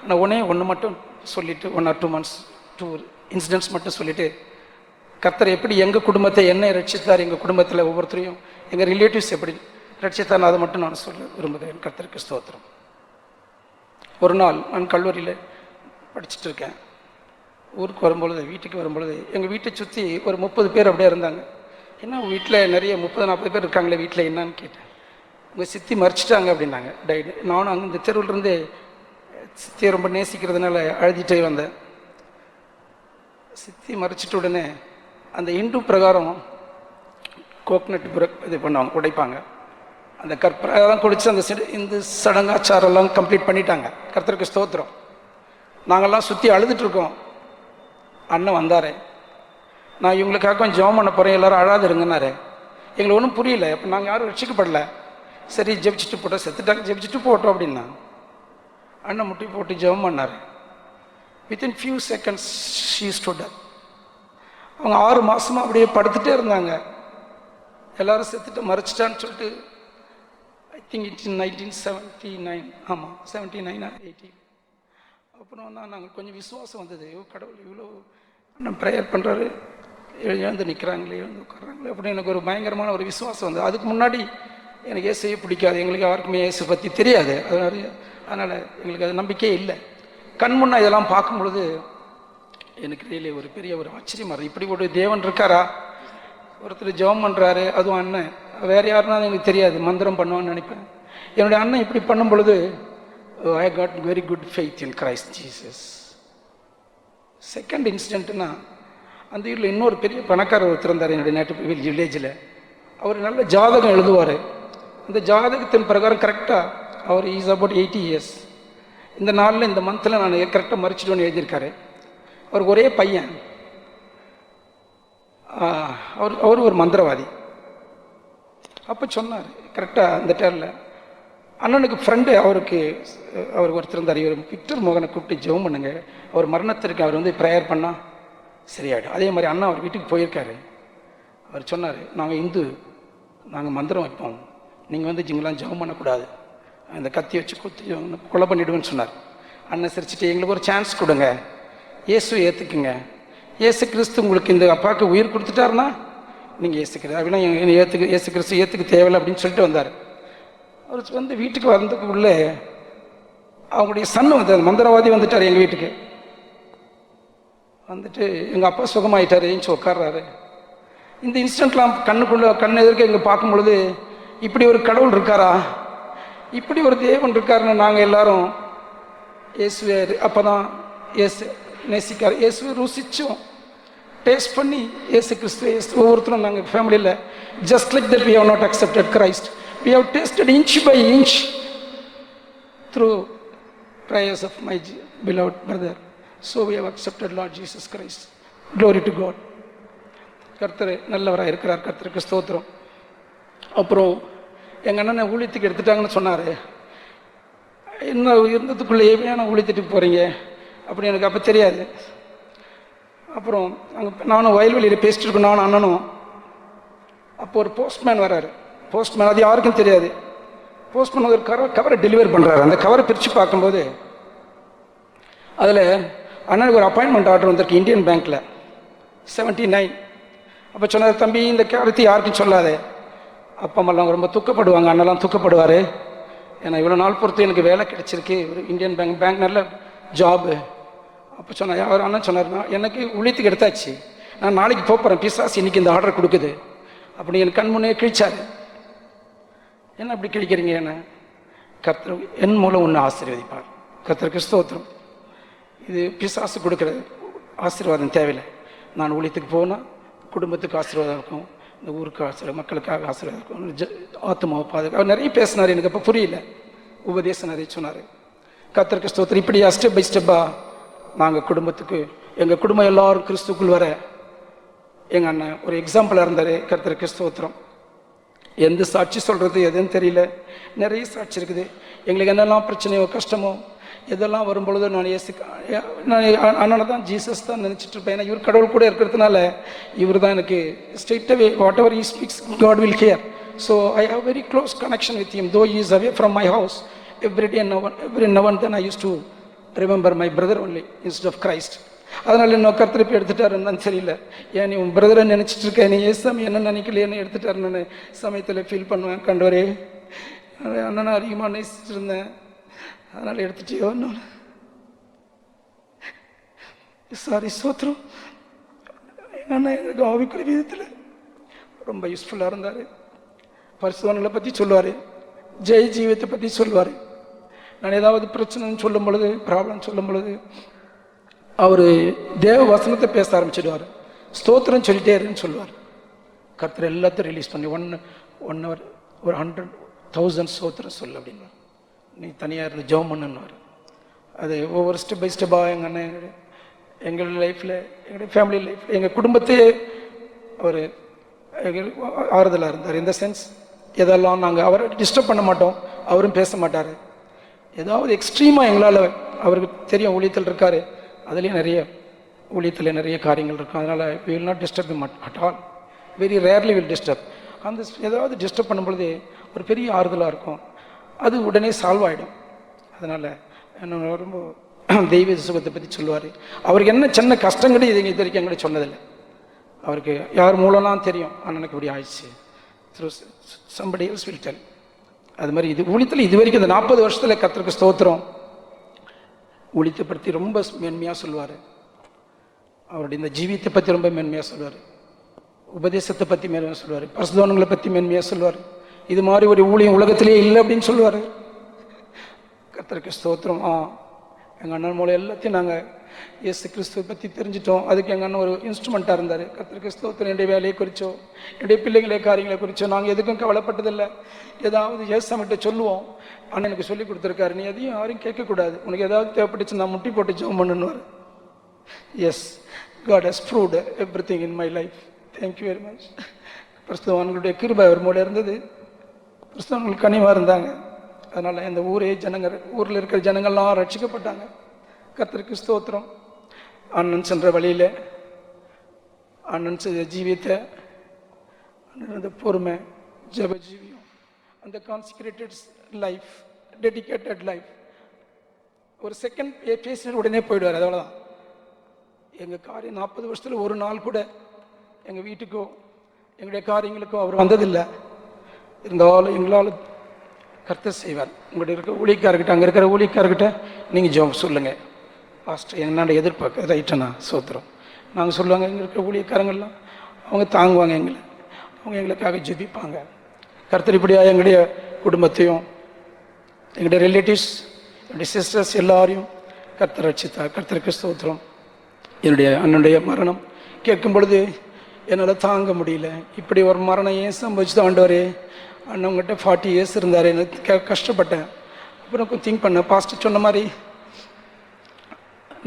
ஆனால் ஒன்று மட்டும் சொல்லிவிட்டு 1 or 2 months 2 இன்சிடென்ட்ஸ் மட்டும் சொல்லிவிட்டு, கர்த்தர் எப்படி எங்கள் குடும்பத்தை என்னை ரட்சித்தார், எங்கள் குடும்பத்தில் ஒவ்வொருத்தரையும் எங்கள் ரிலேட்டிவ்ஸ் எப்படி ரட்சித்தார், அதை மட்டும் நான் சொல்ல விரும்புகிறேன். கர்த்தருக்கு ஸ்தோத்திரம். ஒரு நாள் நான் கல்லூரியில் படிச்சுட்டு இருக்கேன். ஊருக்கு வரும்பொழுது, வீட்டுக்கு வரும்பொழுது, எங்கள் வீட்டை சுற்றி ஒரு 30 பேர் அப்படியே இருந்தாங்க. என்ன வீட்டில் நிறைய 30-40 பேர் இருக்காங்களே வீட்டில் என்னன்னு கேட்டேன். உங்கள் சித்தி மறிச்சிட்டாங்க அப்படின்னாங்க, டைடு. நானும் அங்கே இந்த தெருவிலிருந்து சித்தியை ரொம்ப நேசிக்கிறதுனால அழுதிட்டே வந்தேன். சித்தி மறிச்சிட்ட உடனே அந்த இந்து பிரகாரம் கோக்னட் இது பண்ணுவாங்க, உடைப்பாங்க. அந்த கற்பிரகாரம் குடிச்சு அந்த இந்த சடங்காச்சாரெல்லாம் கம்ப்ளீட் பண்ணிட்டாங்க. கர்த்தருக்கு ஸ்தோத்திரம். நாங்கள்லாம் சுற்றி அழுதுட்டுருக்கோம். அண்ணன் வந்தார். நான் இவங்களுக்காக கொஞ்சம் ஜெபம் பண்ண போகிறேன், எல்லோரும் அழாது இருங்கன்னாரு. எங்களுக்கு ஒன்றும் புரியல. இப்போ நாங்கள் யாரும் ரட்சிக்கப்படலை. சரி ஜெபிச்சுட்டு போட்டோம், செத்துட்டாங்க, ஜெபிச்சுட்டு போட்டோம் அப்படின்னா. அண்ணன் முட்டி போட்டு ஜெபம் பண்ணார். Within few seconds she stood up. அவங்க 6 மாதமாக அப்படியே படுத்துகிட்டே இருந்தாங்க. எல்லோரும் செத்துட்டு மறைச்சிட்டான்னு சொல்லிட்டு ஐ திங்க் இட்ஸ் 1979, ஆமாம் 79 or 80. அப்புறம் தான் நாங்கள் கொஞ்சம் விசுவாசம் வந்தது. கடவுள் இவ்வளோ நம்ம ப்ரேயர் பண்ணுறாரு, எழுந்து நிற்கிறாங்களே, எழுந்து உட்காராங்களே அப்படின்னு எனக்கு ஒரு பயங்கரமான ஒரு விசுவாசம் வந்தது. அதுக்கு முன்னாடி எனக்கு இயேசுவே பிடிக்காது, எங்களுக்கு யாருக்குமே இயேசு பற்றி தெரியாது. அதனால் எங்களுக்கு அது நம்பிக்கையே இல்லை. கண் முன்னே இதெல்லாம் பார்க்கும் பொழுது எனக்கு ரியலி ஒரு பெரிய ஒரு ஆச்சரியமாக இருக்குது. இப்படி ஒரு தேவன் இருக்காரா? ஒருத்தர் ஜெபம் பண்ணுறாரு, அதுவும் அண்ணன், வேறு யாருன்னா எனக்கு தெரியாது, மந்திரம் பண்ணுவான்னு நினைப்பேன். என்னுடைய அண்ணன் இப்படி பண்ணும் பொழுது I got very good faith in Christ Jesus. Second இன்சிடென்ட்னா, அந்த வீட்டில் இன்னொரு பெரிய பணக்காரர் ஒருத்தர் இருந்தார் என்னுடைய நேட்டிவ் வில்லேஜில். அவர் நல்ல ஜாதகம் எழுதுவார். அந்த ஜாதகத்தின் பிரகாரம் கரெக்டாக அவர் இஸ் அபவுட் 80 years. இந்த நாளில் இந்த மந்தில் நான் கரெக்டாக மறிச்சிடுவேன்னு எழுதியிருக்காரு. அவருக்கு ஒரே பையன், அவர் ஒரு மந்திரவாதி. அப்போ சொன்னார் கரெக்டாக அந்த டேரில் அண்ணனுக்கு ஃப்ரெண்டு அவர் ஒருத்தர் இருந்தார், இவர் விக்டர் மோகனை கூப்பிட்டு ஜெபம் பண்ணுங்க, அவர் மரணத்திற்கு அவர் வந்து ப்ரேயர் பண்ணால் சரியாயிடும். அதே மாதிரி அண்ணா அவர் வீட்டுக்கு போயிருக்காரு. அவர் சொன்னார், நாங்கள் இந்து, நாங்கள் மந்திரம் வைப்போம், நீங்கள் வந்து இங்கெல்லாம் ஜெபம் பண்ணக்கூடாது, அந்த கத்தி வச்சு குத்தி கொலை பண்ணிவிடுவேன்னு சொன்னார். அண்ணன் சிரிச்சுட்டு, எங்களுக்கு ஒரு சான்ஸ் கொடுங்க, இயேசு ஏற்றுக்குங்க, இயேசு கிறிஸ்து உங்களுக்கு இந்த அப்பாவுக்கு உயிர் கொடுத்துட்டாருன்னா நீங்கள் ஏற்றுக்கிறது அப்படின்னா இயேசு கிறிஸ்து ஏற்றுக்க தேவையில்லை அப்படின்னு சொல்லிட்டு வந்தார். அவர் வந்து வீட்டுக்கு வந்ததுக்குள்ளே அவங்களுடைய சன்னு வந்தார், மந்திரவாதி வந்துட்டார் எங்கள் வீட்டுக்கு. வந்துட்டு எங்கள் அப்பா சுகமாயிட்டார், ஏஞ்சி உட்கார்றாரு. இந்த இன்சிடென்ட்லாம் கண் எதிர்க்க இங்கே பார்க்கும் பொழுது இப்படி ஒரு கடவுள் இருக்காரா, இப்படி ஒரு தேவன் இருக்காருன்னு நாங்கள் எல்லாரும் இயேசுவே அப்போ தான் இயேசு நேசிக்கார், இயேசுவை ருசிச்சோம், டேஸ்ட் பண்ணி இயேசு கிறிஸ்துவ ஒவ்வொருத்தரும் நாங்கள் ஃபேமிலியில் just like that we have not accepted Christ, we have tasted inch by inch through prayers of my beloved brother. So we have accepted Lord Jesus Christ. Glory to God. கர்த்தர் நல்லவராக இருக்கிறார், கர்த்தருக்கு ஸ்தோத்திரம். அப்புறம் எங்கள் அண்ணனை ஊழியத்துக்கு எடுத்துட்டாங்கன்னு சொன்னார். என்ன இருந்ததுக்குள்ளே ஏன் ஊழியத்துக்கு போகிறீங்க அப்படி எனக்கு அப்போ தெரியாது. அப்புறம் நானும் வயல்வெளியில் பேசிட்டு இருக்கோம், நானும் அண்ணனும். அப்போ ஒரு போஸ்ட்மேன் வர்றாரு. போஸ்ட்மேன் அது யாருக்கும் தெரியாது. போஸ்ட்மேன் ஒரு கவரை டெலிவர் பண்ணுறாரு. அந்த கவரை பிரித்து பார்க்கும்போது அதில் அண்ணனுக்கு ஒரு அப்பாயின்மெண்ட் ஆர்டர் வந்திருக்கு இந்தியன் பேங்க்கில் 79. அப்போ சொன்னார், தம்பி இந்த காரியத்தை யாருக்கும் சொல்லாதே, அப்பா அம்மாலாம் ரொம்ப துக்கப்படுவாங்க, அண்ணெல்லாம் துக்கப்படுவார், ஏன்னா இவ்வளோ நாள் பொறுத்து எனக்கு வேலை கிடைச்சிருக்கு, ஒரு இந்தியன் பேங்க் நல்ல ஜாபு. அப்போ சொன்னார், அவர் அண்ணன் சொன்னார், எனக்கு ஊழியத்துக்கு எடுத்தாச்சு, நான் நாளைக்கு போகிறேன், பிசாசு இன்னைக்கு இந்த ஆர்டர் கொடுக்குது அப்படி எனக்கு கண் முன்னே கிழிச்சார். என்ன அப்படி கிழிக்கிறீங்க? என்ன கர்த்தர் என் மூலம் ஒன்று ஆசீர்வதிப்பார். கர்த்தருக்கு ஸ்தோத்திரம். இது பிசாசு கொடுக்குற ஆசீர்வாதம் தேவையில்லை. நான் ஊழியத்துக்கு போனால் குடும்பத்துக்கு ஆசீர்வாதம் இருக்கும், இந்த ஊருக்கு ஆசீர்வாதம், மக்களுக்காக ஆசீர்வாதம் இருக்கும், ஆத்மாவை பாதுகாப்பு. அவர் நிறைய பேசினார், எனக்கு அப்போ புரியல, உபதேசம் நிறைய சொன்னார். கர்த்தருக்கு ஸ்தோத்திரம். இப்படியா ஸ்டெப் பை ஸ்டெப்பாக நாங்கள் குடும்பத்துக்கு, எங்கள் குடும்பம் எல்லாரும் கிறிஸ்துக்குள் வர எங்கள் அண்ணன் ஒரு எக்ஸாம்பிளாக இருந்தார். கர்த்தருக்கு ஸ்தோத்திரம். எந்த சாட்சி சொல்கிறது எதுன்னு தெரியல, நிறைய சாட்சி இருக்குது. எங்களுக்கு என்னெல்லாம் பிரச்சனையோ கஷ்டமோ எதெல்லாம் வரும்பொழுது நான் அண்ணனை தான் ஜீசஸ் தான் நினச்சிட்டு இருப்பேன். ஏன்னா இவர் கடவுள் கூட இருக்கிறதுனால இவர் தான் எனக்கு ஸ்ட்ரெயிட்டாகவே whatever he speaks God will hear. So I have very close connection with him, though he is away from my house. every now and then I used to remember my brother only instead of Christ. அதனால் இன்னும் கர்த்தர் இப்போ எடுத்துட்டாருன்னு தெரியல. ஏன் நீ உன் பிரதரை நினச்சிட்டு இருக்க, நீ ஏசாமி என்ன நினைக்கலையேன்னு எடுத்துட்டாருன்னு சமயத்தில் ஃபீல் பண்ணுவேன். கண்டவரே அண்ணனை அதிகமாக நேசிச்சுட்டு இருந்தேன், அதனால் எடுத்துட்டியோ சாரி. சோத்திரம். எங்கள் அண்ணன் எனக்கு ஆவிக்குரிய விதத்தில் ரொம்ப யூஸ்ஃபுல்லாக இருந்தார். பரிசுத்தவான்களை பற்றி சொல்லுவார், ஜெய் ஜீவத்தை பற்றி சொல்லுவார். நான் ஏதாவது பிரச்சனைன்னு சொல்லும் பொழுது, ப்ராப்ளம் சொல்லும் பொழுது அவர் தேவ வசனத்தை பேச ஆரம்பிச்சிடுவார். ஸ்தோத்திரம் சொல்லிட்டே இருன்னு சொல்லுவார். கர்த்தர் எல்லாத்தையும் ரிலீஸ் பண்ணி ஒன் ஹவர் ஒரு 100,000 ஸ்தோத்திரம் சொல்லு அப்படின்னா, நீ தனியாக இருந்து ஜெபம் பண்ணுவார். அது ஒவ்வொரு ஸ்டெப் பை ஸ்டெப்பாக எங்கள் அண்ணன் எங்கள் லைஃப்பில், எங்களுடைய ஃபேமிலி லைஃப்பில், எங்கள் குடும்பத்தையே அவர் ஆறுதலாக இருந்தார். இந்த சென்ஸ் எதெல்லாம் நாங்கள் அவரை டிஸ்டர்ப் பண்ண மாட்டோம், அவரும் பேச மாட்டார். ஏதாவது எக்ஸ்ட்ரீமாக எங்களால், அவருக்கு தெரியும் ஊழியத்தில் இருக்கார், அதுலேயும் நிறைய ஊழியத்தில் நிறைய காரியங்கள் இருக்கும். அதனால் we will not disturb him at all. Very rarely will disturb. அந்த ஏதாவது டிஸ்டர்ப் பண்ணும்பொழுது ஒரு பெரிய ஆறுதலாக இருக்கும், அது உடனே சால்வ் ஆகிடும். அதனால் என்ன ரொம்ப தெய்வ சுகத்தை பற்றி சொல்லுவார். அவருக்கு என்ன சின்ன கஷ்டங்கள் இது வரைக்கும் எங்கிட்ட சொன்னதில்லை. அவருக்கு யார் மூலம்லாம் தெரியும், அண்ணனுக்கு இப்படி ஆயிடுச்சு, somebody else will tell. அது மாதிரி இது ஊழியத்தில் இது வரைக்கும் இந்த 40 வருஷத்தில் கர்த்தருக்கு ஸ்தோத்திரம், ஊழியத்தை பற்றி ரொம்ப மேன்மையாக சொல்லுவார். அவருடைய இந்த ஜீவியத்தை பற்றி ரொம்ப மேன்மையாக சொல்லுவார், உபதேசத்தை பற்றி மேன்மையாக சொல்லுவார், பரிசுத்தவான்களை பற்றி மேன்மையாக சொல்லுவார். இது மாதிரி ஒரு ஊழியம் உலகத்திலே இல்லை அப்படின்னு சொல்லுவார். கர்த்தருக்கு ஸ்தோத்திரம். எங்கள் அண்ணன் மூலம் எல்லாத்தையும் நாங்கள் இயேசு கிறிஸ்துவை பற்றி தெரிஞ்சிட்டோம். அதுக்கு எங்கள் அண்ணன் ஒரு இன்ஸ்ட்ருமெண்ட்டாக இருந்தார். கர்த்தருக்கு ஸ்தோத்திரம். என்னுடைய வேலையை குறித்தோ என்னுடைய பிள்ளைகளை காரியங்களை குறித்தோ நாங்கள் எதுக்கும் கவலைப்பட்டதில்லை. ஏதாவது ஏசாமிட்ட சொல்லுவோம், அண்ணன் எனக்கு சொல்லி கொடுத்துருக்காரு, நீ எதையும் யாரையும் கேட்கக்கூடாது, உனக்கு ஏதாவது தேவைப்பட்டுச்சு நான் முட்டி போட்டு ஜெபம் பண்ணுவார். Yes, God has proved everything in my life. Thank you very much. கிறிஸ்தவர்களுடைய கிருபை அவர் மூலம் இருந்தது. கிறிஸ்தவர்கள் கனிவாக இருந்தாங்க. அதனால் இந்த ஊரில் இருக்கிற ஜனங்கள்லாம் ரட்சிக்கப்பட்டாங்க. கர்த்தருக்கு ஸ்தோத்திரம். அண்ணன் சென்ற வழியில் அண்ணன் செய்த ஜீவியத்தை, அந்த பொறுமை, ஜெப ஜீவியம், அந்த கான்சிக்ரேட்டட் லைஃப், டெடிகேட்டட் லைஃப், ஒரு செகண்ட் பேசின உடனே போயிடுவார். அவ்வளோதான். எங்கள் காரியம் 40 வருஷத்தில் ஒரு நாள் கூட எங்கள் வீட்டுக்கோ எங்களுடைய காரியங்களுக்கோ அவர் வந்ததில்லை. இருந்தாலும் எங்களால் கர்த்தர் செய்வார். உங்களுடைய இருக்கிற ஊழியக்காரர்கிட்ட, அங்கே இருக்கிற ஊழியக்காரர்கிட்ட நீங்கள் ஜெபம் சொல்லுங்கள், பாஸ்டர் என்னோட எதிர்பார்க்க ரைட்டனா சோத்திரம். நாங்கள் சொல்லுவாங்க, எங்கே இருக்கிற ஊழியக்காரங்கள்லாம் அவங்க தாங்குவாங்க, அவங்க எங்களுக்காக ஜெபிப்பாங்க. கர்த்தர் இப்படியா எங்களுடைய குடும்பத்தையும் எங்களுடைய ரிலேட்டிவ்ஸ், என்னுடைய சிஸ்டர்ஸ் எல்லாரையும் கர்த்தர் ரட்சித்தார். கர்த்தருக்கு ஸ்தோத்திரம். என்னுடைய அண்ணனுடைய மரணம் கேட்கும் பொழுது என்னால் தாங்க முடியல. இப்படி ஒரு மரணம் ஏன் சம்பவிச்சுதான் ஆண்டவரே, அண்ணவங்கிட்ட 40 years இருந்தார், எனக்கு கஷ்டப்பட்டேன். அப்புறம் கொஞ்சம் திங்க் பண்ணேன், பாஸ்டர் சொன்ன மாதிரி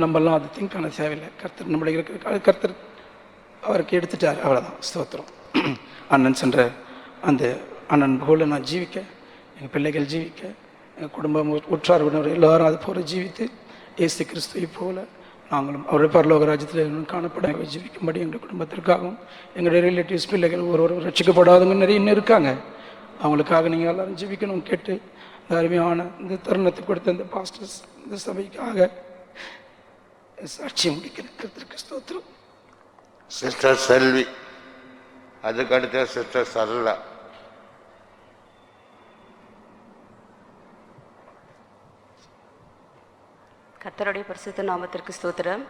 நம்மளாம் அது திங்க் பண்ண தேவையில்லை. கர்த்தர் நம்மளுடைய இருக்கிற கர்த்தர் அவருக்கு எடுத்துட்டார், அவ்வளோதான். ஸ்தோத்திரம். அண்ணன் சென்ற அந்த அண்ணன் போல நான் ஜீவிக்க, எங்கள் பிள்ளைகள் ஜீவிக்க, எங்கள் குடும்பம் உற்றார் உணர்வு எல்லாரும் அது போல ஜீவித்து இயேசு கிறிஸ்துவை போல நாங்களும் அவருடைய பரலோக ராஜ்யத்தில் காணப்பட ஜீவிக்கும்படி எங்கள் குடும்பத்திற்காகவும் எங்களுடைய ரிலேட்டிவ்ஸ் பிள்ளைகள் ஒரு ரட்சிக்கப்படாதவங்க நிறைய இன்னும் இருக்காங்க. அவங்களுக்காக நீங்கள் எல்லாரும் ஜீவிக்கணும் கேட்டு அருமையான இந்த தருணத்தை கொடுத்த இந்த பாஸ்டர்ஸ், இந்த சபைக்காக சாட்சியை முடிக்கிறேன். ஸ்தோத்திரம். சிஸ்டர் செல்வி, அதுக்கடுத்த சிஸ்டர் சரளா. கர்த்தருடைய பரிசுத்த நாமத்திற்கு ஸ்தோத்திரம்.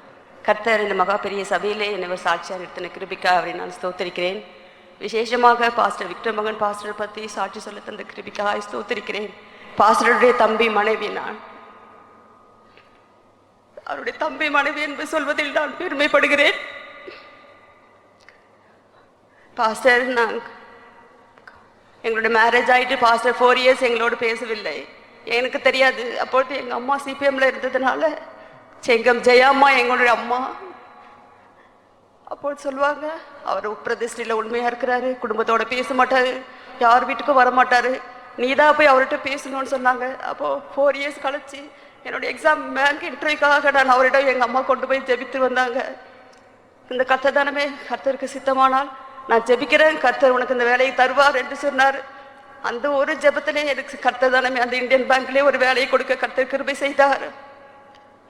கர்த்தர் இந்த மகா பெரிய சபையிலே என்னை ஒரு சாட்சியாக நிறுத்தின கிருபிக்கா அவரை நான் ஸ்தோத்திரிக்கிறேன். விசேஷமாக பாஸ்டர் விக்டர் மகன் பாஸ்டரை பற்றி சாட்சி சொல்ல தந்த கிருபிக்காக ஸ்தோத்திரிக்கிறேன். பாஸ்டருடைய தம்பி மனைவி நான். அவருடைய தம்பி மனைவி என்று சொல்வதில் நான் பெருமைப்படுகிறேன். பாஸ்டர் எங்களோட மேரேஜ் ஆகிட்டு பாஸ்டர் 4 years எங்களோடு பேசவில்லை. எனக்கு தெரியாது. அப்பொழுது எங்கள் அம்மா சிபிஎம்ல இருந்ததுனால செங்கம் ஜெயாம்மா எங்களுடைய அம்மா அப்போது சொல்லுவாங்க, அவர் பிரதிஷ்டையில் உண்மையாக இருக்கிறாரு, குடும்பத்தோடு பேச மாட்டார், யார் வீட்டுக்கும் வர மாட்டார், நீதான் போய் அவர்கிட்ட பேசணும்னு சொன்னாங்க. அப்போது 4 years கழிச்சு என்னுடைய எக்ஸாம் பேங்க் இன்டர்வியூக்காக நான் அவரிடம் எங்கள் அம்மா கொண்டு போய் ஜெபித்து வந்தாங்க. இந்த கர்த்தர் தானமே, கர்த்தருக்கு சித்தமானால் நான் ஜெபிக்கிறேன், கர்த்தர் உனக்கு இந்த வேலையை தருவார் என்று சொன்னார். அந்த ஒரு ஜெபத்திலே எனக்கு கர்த்தர் தானமே அந்த இந்தியன் பேங்க்லேயே ஒரு வேலையை கொடுக்க கர்த்தர் கிருபை செய்தார்.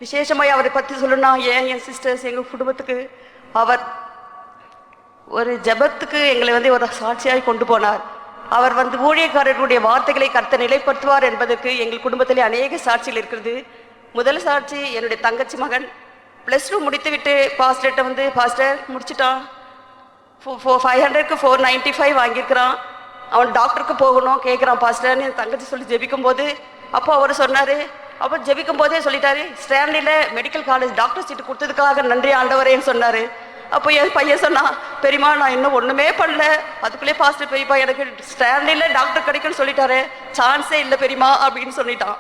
விசேஷமாய் அவரை பற்றி சொல்லணும்னா, என் சிஸ்டர்ஸ், எங்கள் குடும்பத்துக்கு அவர் ஒரு ஜெபத்துக்கு எங்களை ஒரு சாட்சியாய் கொண்டு போனார். அவர் ஊழியக்காரர்களுடைய வார்த்தைகளை கர்த்தர் நிலைப்படுத்துவார் என்பதற்கு எங்கள் குடும்பத்திலே அநேக சாட்சிகள் இருக்கிறது. முதல் சாட்சி, என்னுடைய தங்கச்சி மகன் +2 முடித்துவிட்டு பாஸ்டர்கிட்ட பாஸ்டர் முடிச்சுட்டான், 500க்கு 495 வாங்கியிருக்கிறான், அவன் டாக்டருக்கு போகணும் கேட்குறான் பாஸ்டர்னு என் தங்கச்சி சொல்லி ஜெபிக்கும் போது, அப்போ அவர் சொன்னார், அப்போ ஜெபிக்கும் போதே சொல்லிட்டாரு, ஸ்டான்லியில் மெடிக்கல் காலேஜ் டாக்டர் சீட்டு கொடுத்ததுக்காக நன்றி ஆண்டவரேன்னு சொன்னார். அப்போ என் பையன் சொன்னான், பெரியமா நான் இன்னும் ஒன்றுமே பண்ணல, அதுக்குள்ளே பாஸ்டர் பெரியப்பா எனக்கு ஸ்டான்லியில் டாக்டர் கிடைக்குன்னு சொல்லிட்டாரு, சான்ஸே இல்லை பெரியமா அப்படின்னு சொல்லிட்டான்.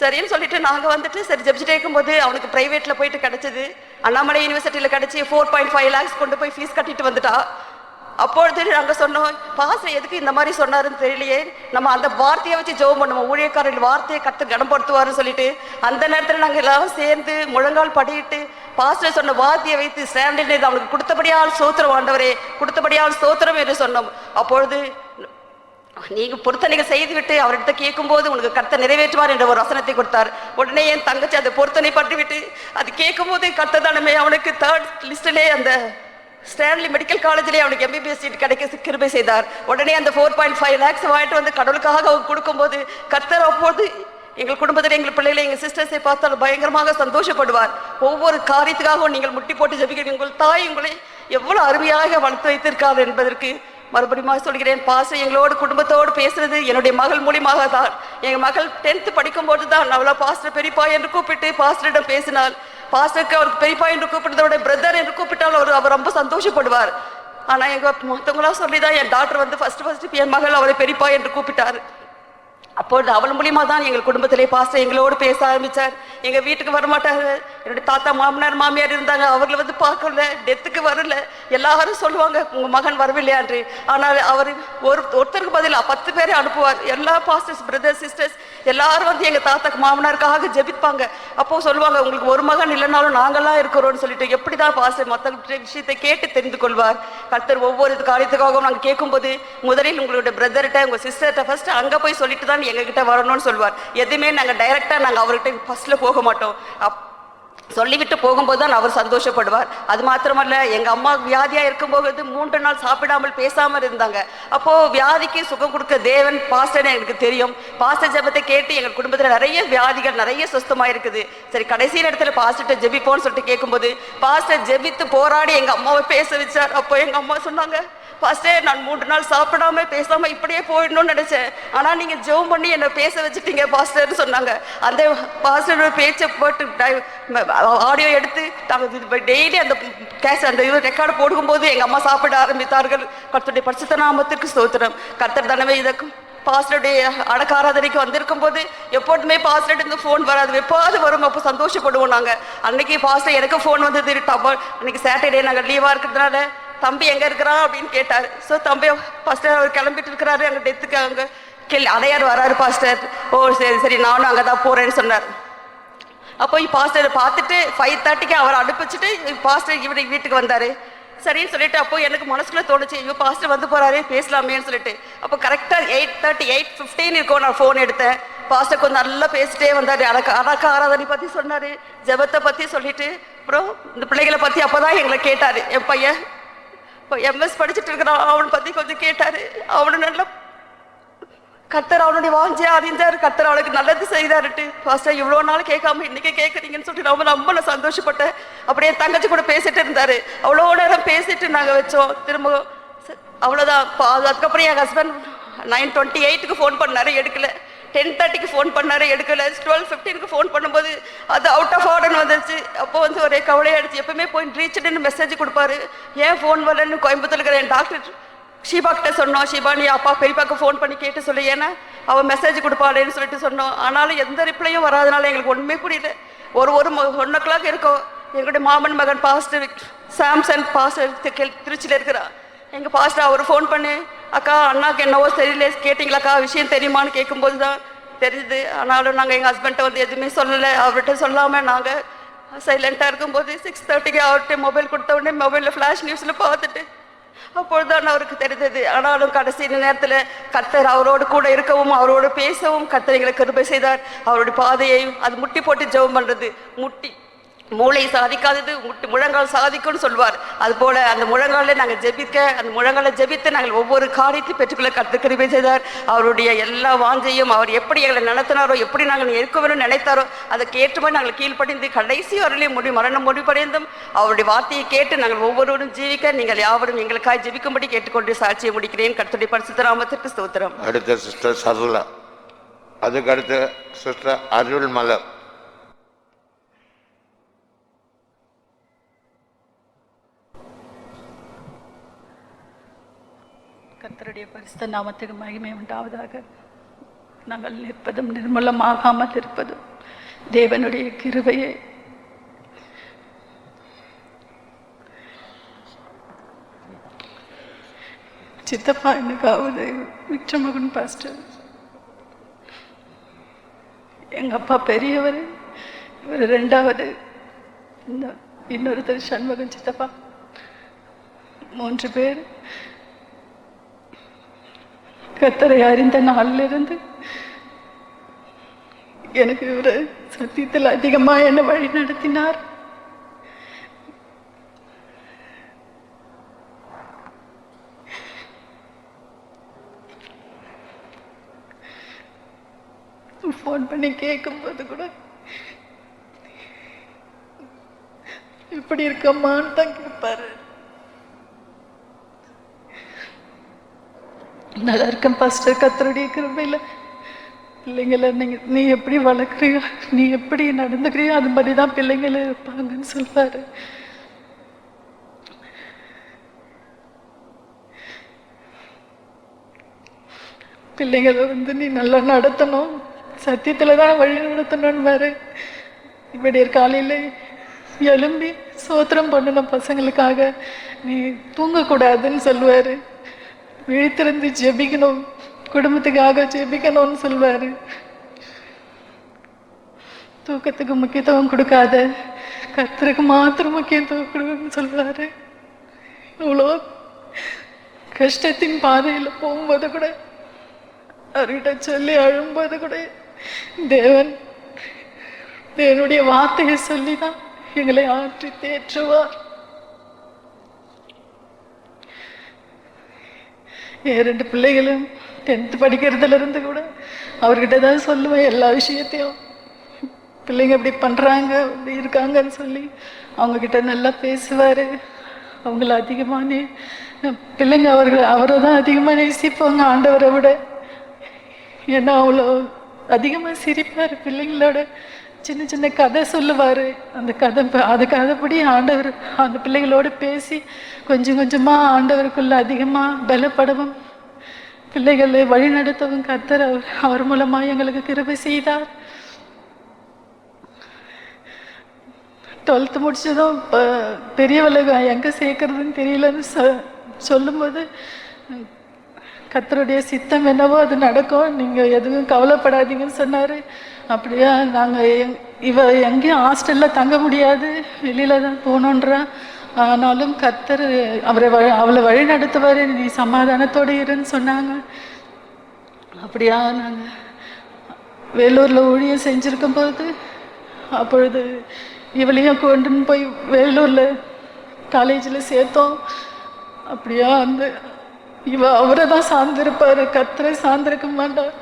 சரின்னு சொல்லிட்டு நாங்கள் சரி ஜெபிச்சுட்டே இருக்கும்போது அவனுக்கு ப்ரைவேட்டில் போயிட்டு கிடச்சிது, அண்ணாமலை யூனிவர்சிட்டியில் கிடச்சி 4.5 lakhs கொண்டு போய் ஃபீஸ் கட்டிட்டு வந்துட்டா. அப்பொழுது நாங்கள் சொன்னோம், பாஸ்டர் எதுக்கு இந்த மாதிரி சொன்னாருன்னு தெரியலையே, நம்ம அந்த வார்த்தையை வச்சு ஜெபம் பண்ணுவோம், ஊழியக்காரர்கள் வார்த்தையை கர்த்தர் கனப்படுத்துவாருன்னு சொல்லிட்டு அந்த நேரத்தில் நாங்கள் எல்லாரும் சேர்ந்து முழங்கால் படியிட்டு பாஸ்டர் சொன்ன வார்த்தையை வைத்து ஸ்டாண்டில் அவனுக்கு கொடுத்தபடியால் ஸ்தோத்திரம் ஆண்டவரே, கொடுத்தபடியால் ஸ்தோத்திரம் என்று சொன்னோம். அப்பொழுது நீங்க பொருத்தனைகள் செய்து விட்டு அவரிடத்த கேட்கும்போது உனக்கு கர்த்தர் நிறைவேற்றுவார் என்ற ஒரு வசனத்தை கொடுத்தார். உடனே என் தங்கச்சி அந்த பொருத்தனை பட்டு விட்டு அது கேட்கும்போது கர்த்தர் தானமே அவனுக்கு 3rd லிஸ்டிலே அந்த ஸ்டான்லி மெடிக்கல் காலேஜிலே அவனுக்கு MBBS சீட் கிடைக்க கிருபை செய்தார். உடனே அந்த 4.5 lakhs வாங்கிட்டு வந்து கடவுளுக்காக அவங்க கொடுக்கும்போது கர்த்தர் அப்போது எங்கள் குடும்பத்தில் எங்கள் பிள்ளைகளை எங்கள் சிஸ்டர்ஸை பார்த்தால் பயங்கரமாக சந்தோஷப்படுவார். ஒவ்வொரு காரியத்துக்காகவும் நீங்கள் முட்டி போட்டு ஜெபிக்கிறீங்க. உங்கள் தாய் உங்களை எவ்வளவு அருமையாக வளர்த்து வைத்திருக்கார் என்பதற்கு மறுபடியும் சொல்கிறேன். பாஸ்டர் எங்களோடு குடும்பத்தோடு பேசுறது என்னுடைய மகள் மூலியமாக தான். எங்கள் மகள் 10th படிக்கும்போது தான் அவளை பாஸ்டர் பெரியப்பா என்று கூப்பிட்டு பாஸ்டரிடம் பேசினாள். பாஸ்டருக்கு அவருக்கு பெரியப்பா என்று கூப்பிட்டதோட பிரதர் என்று கூப்பிட்டால் அவர் ரொம்ப சந்தோஷப்படுவார். ஆனால் எங்கள் மற்றவங்களா சொல்லி தான் என் டாக்டர் வந்து ஃபர்ஸ்ட் என் மகள் அவரை பெரியப்பா என்று கூப்பிட்டார். அப்பொழுது அவள் மூலியமா தான் எங்கள் குடும்பத்திலே பாஸ்டர் எங்களோடு பேச ஆரம்பித்தார். எங்கள் வீட்டுக்கு வரமாட்டாங்க. என்னுடைய தாத்தா மாமனார் மாமியார் இருந்தாங்க, அவர்களை வந்து பார்க்கல, டெத்துக்கு வரல. எல்லாரும் சொல்லுவாங்க உங்கள் மகன் வரவில்லையான்று. ஆனால் அவர் ஒருத்தருக்கு பதிலாக 10 பேரை அனுப்புவார். எல்லா பாஸ்டர்ஸ் பிரதர்ஸ் சிஸ்டர்ஸ் எல்லாரும் வந்து எங்கள் தாத்தாக்கு மாமனாருக்காக ஜெபிப்பாங்க. அப்போ சொல்லுவாங்க உங்களுக்கு ஒரு மகன் இல்லைனாலும் நாங்களாம் இருக்கிறோம்னு சொல்லிட்டு எப்படிதான் பாஸ்டர் மற்ற விஷயத்தை கேட்டு தெரிந்து கொள்வார். கர்த்தர் ஒவ்வொரு காரியத்துக்காகவும் நாங்கள் கேட்கும்போது முதலில் உங்களுடைய பிரதர்கிட்ட உங்கள் சிஸ்டர்கிட்ட ஃபர்ஸ்ட் அங்கே போய் சொல்லிட்டு தான் எங்ககிட்ட வரணும்னு சொல்வார். எதுவுமே நாங்கள் டைரக்டா நாங்கள் அவர்கிட்ட ஃபர்ஸ்ட்ல போக மாட்டோம். சொல்லிவிட்டு போகும்போது தான் அவர் சந்தோஷப்படுவார். அது மாத்திரமல்ல, எங்க அம்மா வியாதியா இருக்கும்போது 3 நாள் சாப்பிடாமல் பேசாமல் இருந்தாங்க. அப்போ வியாதிக்கு சுகம் கொடுக்க தேவன் பாஸ்டர் எனக்கு தெரியும். பாஸ்டர் ஜெபத்தை கேட்டு எங்கள் குடும்பத்தில் நிறைய வியாதிகள் நிறைய சுத்தமா இருக்குது. சரி கடைசி இடத்துல பாஸ்டர்கிட்ட ஜெபிப்போன்னு சொல்லிட்டு கேட்கும்போது பாஸ்டர் ஜெபித்து போராடி எங்க அம்மாவை பேச வச்சார். அப்போ எங்க அம்மா சொன்னாங்க, பாஸ்டர் நான் 3 நாள் சாப்பிடாம பேசாம இப்படியே போயிடணும்னு நினைச்சேன், ஆனா நீங்க ஜெபம் பண்ணி என்ன பேச வச்சுட்டீங்க பாஸ்டர்னு சொன்னாங்க. அந்த பாஸ்டரோட பேச்சை போட்டு ஆடியோ எடுத்து டெய்லி அந்த அந்த இது ரெக்கார்டு போடும்போது எங்க அம்மா சாப்பிட ஆரம்பித்தார்கள். கர்த்தருடைய பரிசுத்த நாமத்திற்கு ஸ்தோத்திரம். கர்த்தர் தானவே இதற்கும் பாஸ்டருடைய அடக்க ஆராதனைக்கு வந்திருக்கும் போது எப்போதுமே பாஸ்டர் இருந்து ஃபோன் வராது, எப்பாவது வரும். அப்போ சந்தோஷப்படுவோம் நாங்க. அன்னைக்கு பாஸ்டர் எனக்கு ஃபோன் வந்தது. அன்னைக்கு சாட்டர்டே நாங்கள் லீவா இருக்கிறதுனால தம்பி எங்க இருக்கிறான் அப்படின்னு கேட்டார். ஸோ தம்பி பாஸ்டர் அவர் கிளம்பிட்டு இருக்கிறாரு, அங்கே டெத்துக்கு அங்கே அடையார் வராரு பாஸ்டர். ஓ சரி சரி நானும் அங்கே தான் போறேன்னு சொன்னார். அப்போ பாஸ்டர் பார்த்துட்டு 5:30க்கு அவர் அனுப்பிச்சுட்டு பாஸ்டர் இவருக்கு வீட்டுக்கு வந்தாரு. சரின்னு சொல்லிட்டு அப்போ எனக்கு மனசுக்குள்ள தோணுச்சு, ஐயோ பாஸ்டர் வந்து போறாரு பேசலாமேன்னு சொல்லிட்டு. அப்போ கரெக்டா 8:30 8:15 இருக்கும் நான் ஃபோன் எடுத்தேன். பாஸ்டர் கொஞ்சம் நல்லா பேசிட்டே வந்தாரு. அடக்க ஆராதனை பத்தி சொன்னாரு, ஜெபத்தை பத்தி சொல்லிட்டு அப்புறம் இந்த பிள்ளைகளை பத்தி அப்பதான் எங்களை கேட்டாரு. என் பையன் இப்போ MS படிச்சுட்டு இருக்கிறான், அவனை பத்தி கொஞ்சம் கேட்டாரு. அவனு நல்லா கர்த்தர் அவனுடைய வாஞ்சியா அறிந்தார். கர்த்தர் அவளுக்கு நல்லது செய்தாருட்டு. பாஸ்டர் இவ்வளோ நாள் கேட்காம இன்னைக்கு கேட்குறீங்கன்னு சொல்லிட்டு ரொம்ப நான் சந்தோஷப்பட்டேன். அப்படியே தங்கச்சி கூட பேசிட்டு இருந்தாரு. அவ்வளோ நேரம் பேசிட்டு நாங்கள் வச்சோம். திரும்ப அவ்வளோதான். அதுக்கப்புறம் என் ஹஸ்பண்ட் 9:28க்கு ஃபோன் பண்ணாரு, எடுக்கல. 10:30க்கு ஃபோன் பண்ணாரு, எடுக்கல. 12:15க்கு ஃபோன் பண்ணும்போது அது அவுட் ஆஃப் ஆர்டர்னு வந்துருச்சு. அப்போ வந்து ஒரே கவலையாயிடுச்சு. எப்பவுமே போய் ரீச்டுன்னு மெசேஜ் கொடுப்பாரு, ஏன் ஃபோன் வரலன்னு கோயம்புத்தூர் இருக்கிற என் டாக்டர் ஷீபா கிட்ட சொன்னோம். ஷீபா நீ அப்பா பெரியப்பாக்கு ஃபோன் பண்ணி கேட்டு சொல்லு, ஏன்னா அவன் மெசேஜ் கொடுப்பாளேன்னு சொல்லிட்டு சொன்னோம். ஆனாலும் எந்த ரிப்ளையும் வராதனால எங்களுக்கு ஒன்றுமே புரியல. ஒரு 1 o'clock இருக்கும். எங்களுடைய மாமன் மகன் பாஸ்டர் சாம்சன் பாஸ்டர் திருச்சியில் இருக்கிறான். எங்கள் பாஸ்டர் அவர் ஃபோன் பண்ணி, அக்கா அண்ணாக்கு என்னவோ தெரியல கேட்டிங்களாக்கா, விஷயம் தெரியுமான்னு கேட்கும்போது தான் தெரியுது. ஆனாலும் நாங்கள் எங்கள் ஹஸ்பண்ட்டை வந்து எதுவுமே சொல்லலை. அவர்கிட்ட சொல்லாமல் நாங்கள் சைலண்ட்டாக இருக்கும்போது 6:30க்கு அவர்கிட்ட மொபைல் கொடுத்த உடனே மொபைலில் ஃப்ளாஷ் நியூஸில் பார்த்துட்டு அப்பொழுதுதான் அவருக்கு தெரிந்தது. ஆனாலும் கடைசி நேரத்தில் கர்த்தர் அவரோடு கூட இருக்கவும் அவரோடு பேசவும் கர்த்தர் எங்களை கிருபை செய்தார். அவருடைய பாதையை அது முட்டி போட்டு ஜெபம் பண்ணுறது, மூளை சாதிக்காதது முழங்கால் சாதிக்கும்னு சொல்வார். அதுபோல் அந்த முழங்காலில் நாங்கள் அந்த முழங்காலை ஜெபித்து நாங்கள் ஒவ்வொரு காரியத்தையும் பெற்றுக்கொள்ள கர்த்தர் கிருபை செய்தார். அவருடைய எல்லா வாஞ்சையும் அவர் எப்படி எங்களை நடத்தினாரோ, எப்படி நாங்கள் இருக்க வேணும்னு நினைத்தாரோ அதுக்கு ஏற்றுமா நாங்கள் கீழ்ப்படிந்து கடைசி வரலையும் மரணம் முடிவடைந்தும் அவருடைய வார்த்தையை கேட்டு நாங்கள் ஒவ்வொருவரும் ஜீவிக்க நீங்கள் யாவரும் எங்களுக்காக ஜெபிக்கும்படி கேட்டுக்கொண்டு சாட்சியை முடிக்கிறேன். கர்த்தருடைய பரிசுத்த நாமத்திற்கு ஸ்தோத்திரம். அடுத்த சிஸ்டர் சரளா, அதுக்கு அடுத்த சிஸ்டர் அருள் மலர். கர்த்தருடைய பரிசுத்த நாமத்துக்கு மகிமை உண்டாவதாக. நாங்கள் நிற்பதும் நிர்மூலமாகாமல் இருப்பதும் தேவனுடைய கிருபையை. சித்தப்பா எனக்காவது விக்டர் மகன் பாஸ்டர். எங்கள் அப்பா பெரியவர், இவர் ரெண்டாவது, இன்னொருத்தர் சண்முகன் சித்தப்பா. 3 பேர் கர்த்தரை அறிந்த நாளிலிருந்து எனக்கு இவர் சத்தியத்தில் அதிகமாக என்னை வழி நடத்தினார். ஃபோன் பண்ணி கேட்கும்போது கூட இப்படி இருக்கம்மான்னு தான் கேட்பாரு. நல்லா இருக்கேன் பாஸ்டர், கர்த்தருடைய கிருபையில். பிள்ளைங்களை நீ எப்படி வளர்க்குறியோ, நீ எப்படி நடந்துக்கிறியோ அது மாதிரி தான் பிள்ளைங்களை இருப்பாங்கன்னு சொல்வாரு. பிள்ளைங்களை நீ நல்லா நடத்தணும், சத்தியத்தில் தான் வழி நடத்தணும்னு பாரு. இப்படி காலையில் எழும்பி சோத்திரம் பண்ணணும் பசங்களுக்காக, நீ தூங்கக்கூடாதுன்னு சொல்லுவார். விழித்திருந்து ஜெபிக்கணும், குடும்பத்துக்காக ஜெபிக்கணும்னு சொல்வார். தூக்கத்துக்கு முக்கியத்துவம் கொடுக்காத, கர்த்தருக்கு மாத்திரம் முக்கியத்துவம் கொடுக்கணும்னு சொல்வார். இவ்வளோ கஷ்டத்தின் பாதையில் போகும்போது கூட, அவர்கிட்ட சொல்லி அழும்போது கூட தேவனுடைய வார்த்தையை சொல்லி தான் எங்களை ஆற்றி தேற்றுவார். என் 2 பிள்ளைகளும் 10th படிக்கிறதுல இருந்து கூட அவர்கிட்ட தான் சொல்லுவேன் எல்லா விஷயத்தையும். பிள்ளைங்க இப்படி பண்ணுறாங்க, இப்படி இருக்காங்கன்னு சொல்லி அவங்கக்கிட்ட நல்லா பேசுவார். அவங்கள அதிகமாக பிள்ளைங்க அவரை தான் அதிகமாக நேசிப்பாங்க ஆண்டவரை விட. ஏன்னா அவ்வளோ அதிகமாக சிரிப்பார். பிள்ளைங்களோட சின்ன சின்ன கதை சொல்லுவார். அந்த கதைப்படி ஆண்டவர் அந்த பிள்ளைகளோடு பேசி கொஞ்சம் கொஞ்சமாக ஆண்டவருக்குள்ள அதிகமாக பலப்படவும் பிள்ளைகளை வழிநடத்தவும் கர்த்தர் அவர் மூலமாக எங்களுக்கு கிருபை செய்தார். 12th முடிச்சதும் பெரியவளை எங்கே சேர்க்கறதுன்னு தெரியலன்னு சொல்லும்போது, கர்த்தருடைய சித்தம் என்னவோ அது நடக்கும், நீங்கள் எதுவும் கவலைப்படாதீங்கன்னு சொன்னார். அப்படியா, நாங்கள் எங்கேயும் ஹாஸ்டலில் தங்க முடியாது, வெளியில் தான் போகணுன்றா. ஆனாலும் கர்த்தர் அவளை வழி நடத்துவார், நீ சமாதானத்தோடு இருன்னு சொன்னாங்க. அப்படியா, நாங்கள் வேலூரில் ஊழியம் செஞ்சுருக்கும் போது அப்பொழுது இவளையும் கொண்டுன்னு போய் வேலூரில் காலேஜில் சேர்த்தோம். அப்படியா, அவரை தான் சார்ந்திருப்பார், கர்த்தரை சார்ந்திருக்க மாட்டார்.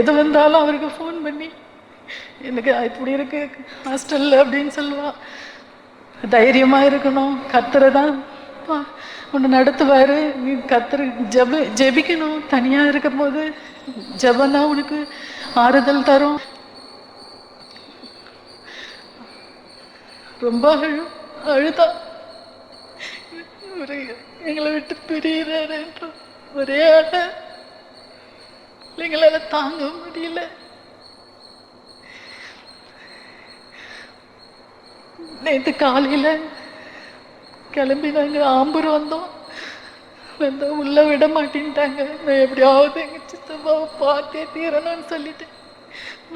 எது வந்தாலும் அவருக்கு ஃபோன் பண்ணி எனக்கு இப்படி இருக்கு ஹாஸ்டலில் அப்படின்னு சொல்லுவாள். தைரியமாக இருக்கணும், கர்த்தரை தான் ஒன்று நடத்துவார். நீ கர்த்தர் ஜெபிக்கணும். தனியாக இருக்கும் போது ஜெபந்தான் உனக்கு ஆறுதல் தரும். ரொம்ப அழுதா எங்களை விட்டு பிரிகிறாரு ஒரே அழ. எங்களால் தாங்க முடியல. நேற்று காலையில் கிளம்பி நாங்கள் ஆம்பூர் வந்தோம். உள்ளே விட மாட்டேன்ட்டாங்க. நான் எப்படியாவது எங்கள் சித்தப்பாவை பார்த்தே தீரணும்னு சொல்லிட்டு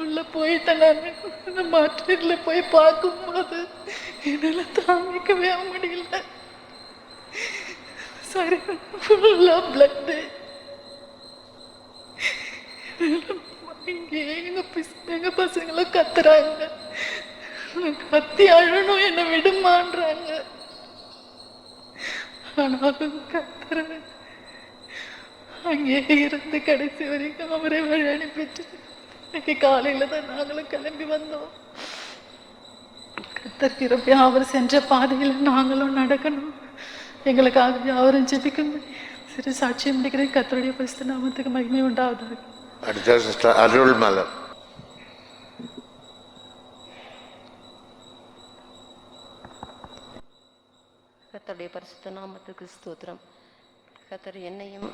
உள்ளே போயிட்டேன். நான் மாற்றில் போய் பார்க்கும்போது என்னால் தாங்கிக்கவே முடியல. சரி, ஃபுல்லாக பிளட்டு. இங்கே எங்கள் பசங்களும் கத்துறாங்க, கத்தி அழணும், என்னை விடுமான்றாங்க. ஆனாலும் கத்துற அங்கே இருந்து கடைசி வரைக்கும் அவரை வழி அனுப்பிட்டு இன்னைக்கு காலையில் தான் நாங்களும் கிளம்பி வந்தோம். கர்த்தர் கிருபையா அவர் சென்ற பாதையில் நாங்களும் நடக்கணும். எங்களுக்காக அவரும் ஜெபிக்கும்படி சிறு சாட்சியம் முடிக்கிறேன். கர்த்தருடைய பரிசுத்த நாமத்துக்கு மகிமை உண்டாவதாக. அடுத்த சிஸ்டர் அருள் மலர். கர்த்தருடைய பரிசுத்த நாமத்துக்கு ஸ்தோத்திரம். கர்த்தர் என்னையும்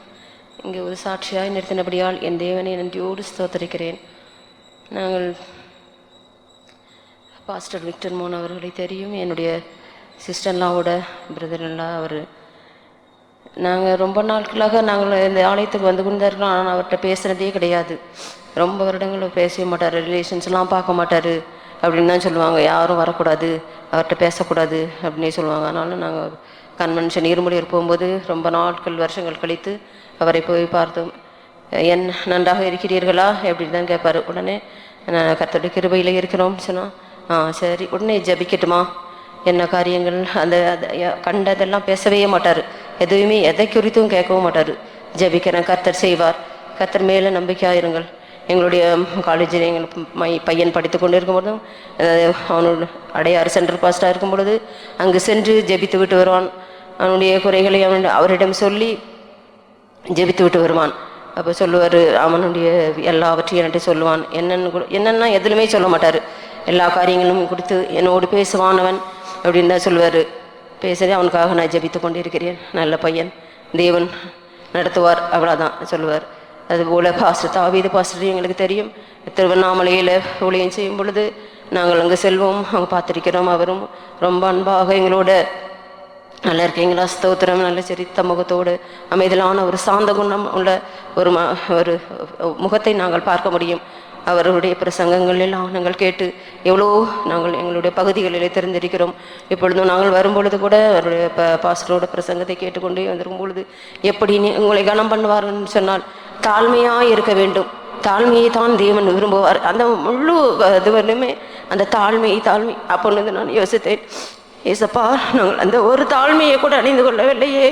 இங்கே ஒரு சாட்சியாய் நிறுத்தினபடியால் என் தேவனை நன்றியோடு ஸ்தோத்தரிக்கிறேன். நாங்கள் பாஸ்டர் விக்டர் மோகன் அவர்களை தெரியும். என்னுடைய சிஸ்டர்லாவோட பிரதர்லாம் அவர் நாங்கள் ரொம்ப நாட்களாக நாங்கள் இந்த ஆலயத்துக்கு வந்து கொண்டு தான் இருக்கிறோம். ஆனால் அவர்கிட்ட பேசுகிறதே கிடையாது. ரொம்ப வருடங்கள் பேசவே மாட்டார், ரிலேஷன்ஸ்லாம் பார்க்க மாட்டார் அப்படின்னு தான் சொல்லுவாங்க. யாரும் வரக்கூடாது, அவர்கிட்ட பேசக்கூடாது அப்படின்னே சொல்லுவாங்க. அதனால நாங்கள் கன்வென்ஷன் இருமுடியூர் போகும்போது ரொம்ப நாட்கள் வருஷங்கள் கழித்து அவரை போய் பார்த்தோம். நன்றாக இருக்கிறீர்களா அப்படின்னு தான் கேட்பார். உடனே நான் கர்த்தருடைய கிருபையில் இருக்கிறோம்னு சொன்னால் சரி. உடனே ஜபிக்கட்டுமா என்ன காரியங்கள் அந்த கண்டதெல்லாம் பேசவே மாட்டார். எதுவுமே எதை குறித்தும் கேட்கவும் மாட்டார். ஜபிக்கிறேன், கர்த்தர் செய்வார், கர்த்தர் மேலே நம்பிக்கையாக இருங்கள். எங்களுடைய காலேஜில் எங்கள் பையன் படித்து கொண்டு இருக்கும்போதும் அவனோட அடையாறு சென்ட்ரல் பாஸ்டாக இருக்கும் பொழுது அங்கு சென்று ஜெபித்து விட்டு வருவான். அவனுடைய குறைகளை அவரிடம் சொல்லி ஜெபித்து விட்டு வருவான். அப்போ சொல்லுவார், அவனுடைய எல்லாவற்றையும் என்கிட்ட சொல்லுவான். என்னென்னா எதுலுமே சொல்ல மாட்டார். எல்லா காரியங்களும் கொடுத்து என்னோடு பேசுவானவன் அப்படின்னு தான் சொல்லுவார். பேசுகிறேன், அவனுக்காக நான் ஜெபித்து கொண்டு இருக்கிறேன், நல்ல பையன், தேவன் நடத்துவார், அவ்வளோதான் சொல்லுவார். அதுபோல் பாஸ்டர் தாவீது பாஸ்டர் எங்களுக்கு தெரியும். திருவண்ணாமலையில் ஊழியம் செய்யும் பொழுது நாங்கள் அங்கே செல்வோம், அங்கே பார்த்துருக்கிறோம். அவரும் ரொம்ப அன்பாக எங்களோட நல்லா இருக்கீங்களா, ஸ்தோத்திரம், நல்ல சரித்த முகத்தோடு அமைதலான ஒரு சாந்த குணம் உள்ள ஒரு முகத்தை நாங்கள் பார்க்க முடியும். அவருடைய பிரசங்கங்கள் எல்லாம் நாங்கள் கேட்டு எவ்வளோ நாங்கள் எங்களுடைய பகுதிகளிலே தெரிந்திருக்கிறோம். இப்பொழுதும் நாங்கள் வரும்பொழுது கூட அவருடைய பாஸ்டரோட பிரசங்கத்தை கேட்டுக்கொண்டே வந்திருக்கும் பொழுது எப்படி உங்களை கனம் பண்ணுவார்னு சொன்னால் தாழ்மையாக இருக்க வேண்டும். தாழ்மையை தான் தேவன் விரும்புவார். அந்த முழு இதுவரையுமே அந்த தாழ்மை. அப்பொழுது நான் யோசித்தேன், ஏசப்பா நாங்கள் அந்த ஒரு தாழ்மையை கூட அணிந்து கொள்ளவில்லையே.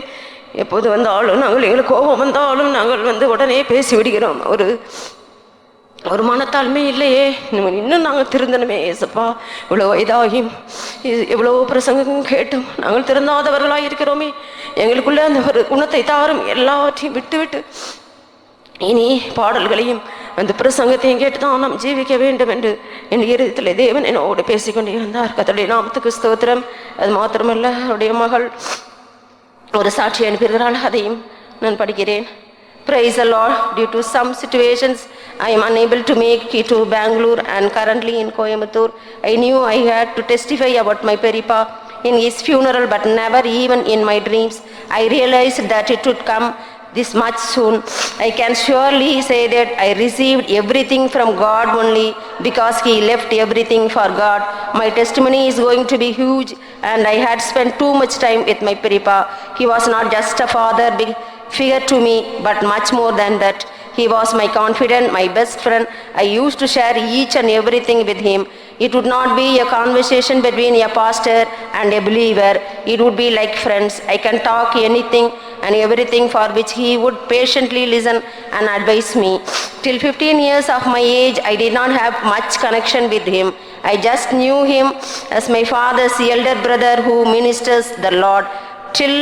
எப்போது வந்தாலும் நாங்கள் எங்களுக்கு கோபம் வந்தாலும் நாங்கள் உடனே பேசிவிடுகிறோம். ஒரு மனத்தாழ்மை இல்லையே. இன்னும் நாங்கள் திருந்தணுமே ஏசப்பா. இவ்வளோ வயதாகியும் எவ்வளோ பிரசங்கம் கேட்டும் நாங்கள் திருந்தாதவர்களாக இருக்கிறோமே. எங்களுக்குள்ள அந்த ஒரு குணத்தை தாரும். எல்லாவற்றையும் விட்டு இனி பாடல்களையும் அந்த பிரசங்கத்தையும் கேட்டு தான் நாம் ஜீவிக்க வேண்டும் என்று என் இருதயத்தில் தேவன் என்னோடு பேசிக்கொண்டே இருந்தார். கர்த்தருடைய நாமத்துக்கு ஸ்தோத்திரம். அது மாத்திரமல்ல, அவருடைய மகள் ஒரு சாட்சி அனுப்புகிறாள், அதையும் நான் படிக்கிறேன். Praise the Lord. Due to some situations, I am unable to make it to Bangalore and currently in Coimbatore. I knew I had to testify about my Peripa in his funeral, but never even in my dreams I realized that it would come this much soon. I can surely say that I received everything from God only because he left everything for God. My testimony is going to be huge, and I had spent too much time with my Peripa. He was not just a father figure to me, but much more than that. He was my confidant, my best friend. I used to share each and everything with him. It would not be a conversation between a pastor and a believer. It would be like friends. I can talk anything and everything, for which he would patiently listen and advise me. Till 15 years of my age, I did not have much connection with him. I just knew him as my father's elder brother who ministers the Lord. Till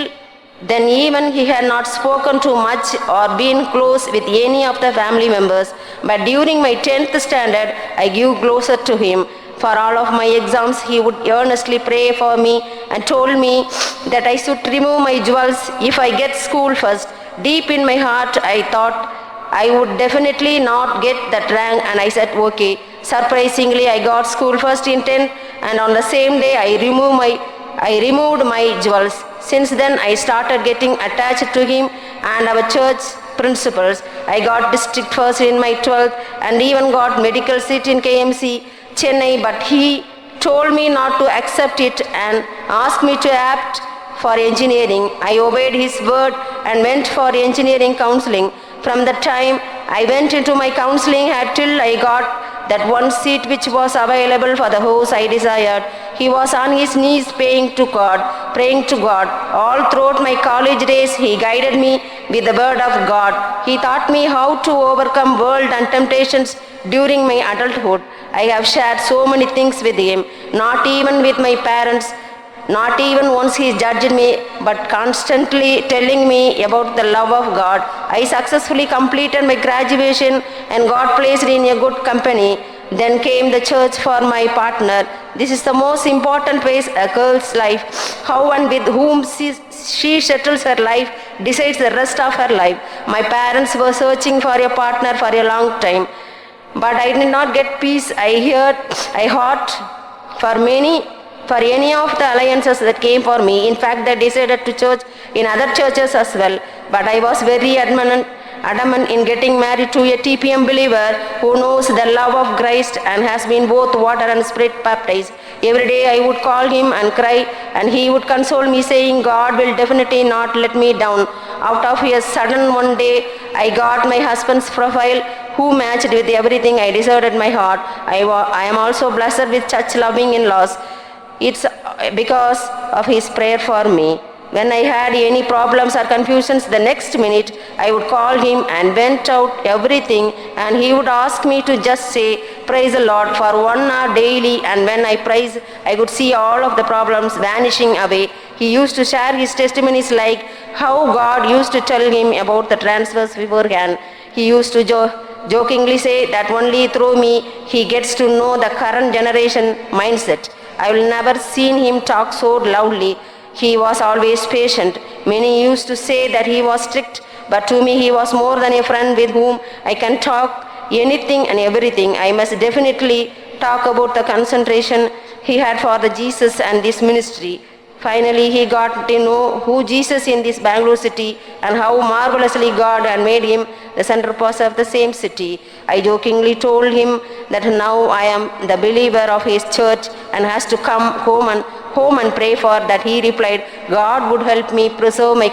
then even he had not spoken too much or been close with any of the family members. But during my 10th standard, I grew closer to him. For all of my exams, he would earnestly pray for me and told me that I should remove my jewels if I get school first. Deep in my heart, I thought I would definitely not get that rank, and I said okay. Surprisingly, I got school first in 10th, and on the same day I removed my jewels. Since then, I started getting attached to him and our church principals. I got district first in my 12th and even got medical seat in KMC, Chennai, but he told me not to accept it and asked me to opt for engineering. I obeyed his word and went for engineering counseling. From the time I went into my counseling till I got that one seat which was available for the house I desired, he was on his knees praying to God. All throughout my college days, he guided me with the word of God. He taught me how to overcome world and temptations during my adulthood. I have shared so many things with him, not even with my parents. Not even once he judged me, but constantly telling me about the love of God. I successfully completed my graduation and got placed in a good company. Then came the church for my partner. This is the most important phase a girl's life. How and with whom she settles her life decides the rest of her life. My parents were searching for a partner for a long time, but I did not get peace. I heard for many for any of the alliances that came for me. In fact, they decided to church in other churches as well. But I was very adamant in getting married to a TPM believer who knows the love of Christ and has been both water and spirit baptized. Every day I would call him and cry, and he would console me saying, God will definitely not let me down. Out of a sudden one day, I got my husband's profile, who matched with everything I desired in my heart. I am also blessed with church-loving in-laws. It's because of his prayer for me. When I had any problems or confusions, the next minute I would call him and vent out everything, and he would ask me to just say, praise the Lord, for 1 hour daily, and when I praise, I could see all of the problems vanishing away. He used to share his testimonies like how God used to tell him about the transfers beforehand. He used to jokingly say that only through me he gets to know the current generation mindset. I will never seen him talk so loudly. He was always patient. Many used to say that he was strict, but to me he was more than a friend with whom I can talk anything and everything. I must definitely talk about the concentration he had for the Jesus and this ministry. Finally, he got to know who Jesus in this Bangalore city and how marvelously God had made him the centerpiece of the same city. I jokingly told him that now I am the believer of his church and has to come home and pray for that. He replied, God would help me preserve my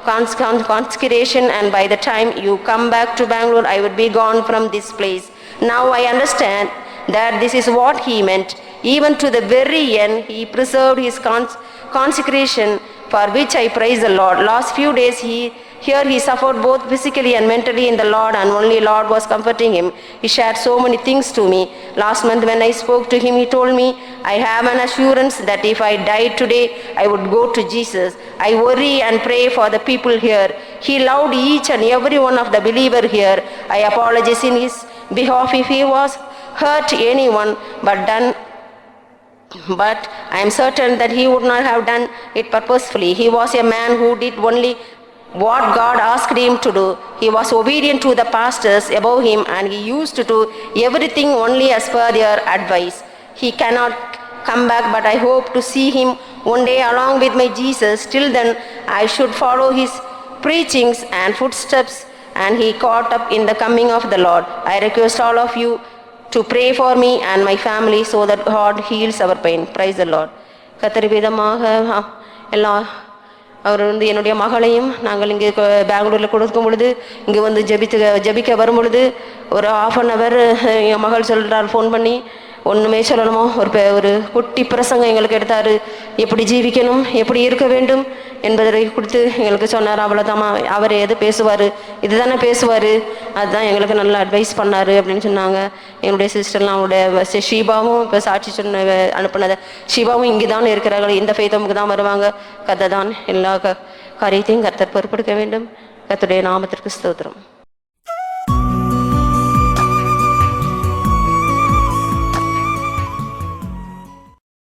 consecration, and by the time you come back to Bangalore, I would be gone from this place. Now I understand that this is what he meant. Even to the very end, he preserved his consecration, for which I praise the Lord. Last few days he suffered both physically and mentally in the Lord, and only Lord was comforting him. He shared so many things to me. Last month when I spoke to him, he told me, I have an assurance that if I died today, I would go to Jesus. I worry and pray for the people here. He loved each and every one of the believer here. I apologize in his behalf if he was hurt anyone, but I am certain that he would not have done it purposefully. He was a man who did only what God asked him to do. He was obedient to the pastors above him, and he used to do everything only as per their advice. He cannot come back, but I hope to see him one day along with my Jesus. Till then, I should follow his preachings and footsteps, and he caught up in the coming of the Lord. I request all of you to pray for me and my family so that God heals our pain. Praise the Lord. கத்தரிவிதமாக அவர் என்னுடைய மகளையும் நாங்கள் இங்கே பெங்களூரில் கொடுக்கும் பொழுது இங்கே வந்து ஜெபிக்க வரும் பொழுது ஒரு ½ என் மகள் சொல்கிறார் ஃபோன் பண்ணி, ஒன்றுமே சொல்லணுமோ ஒரு குட்டி பிரசங்கம் எங்களுக்கு எடுத்தார். எப்படி ஜீவிக்கணும், எப்படி இருக்க வேண்டும் என்பதை கொடுத்து எங்களுக்கு சொன்னார். அவ்வளோதாம்மா, அவர் எது பேசுவார், இதுதானே பேசுவார், அதுதான் எங்களுக்கு நல்ல அட்வைஸ் பண்ணார் அப்படின்னு சொன்னாங்க. என்னுடைய சிஸ்டர்லாம் அவங்களுடைய ஷீபாவும் இப்போ சாட்சி அனுப்புனதை, ஷீபாவும் இங்கே தான் இருக்கிறார்கள், இந்த ஃபெய்தமுக்கு தான் வருவாங்க. கதை தான் எல்லா காரியத்தையும் கர்த்தர் பொறுப்பெடுக்க வேண்டும். கர்த்தருடைய நாமத்திற்கு ஸ்தோத்திரம்.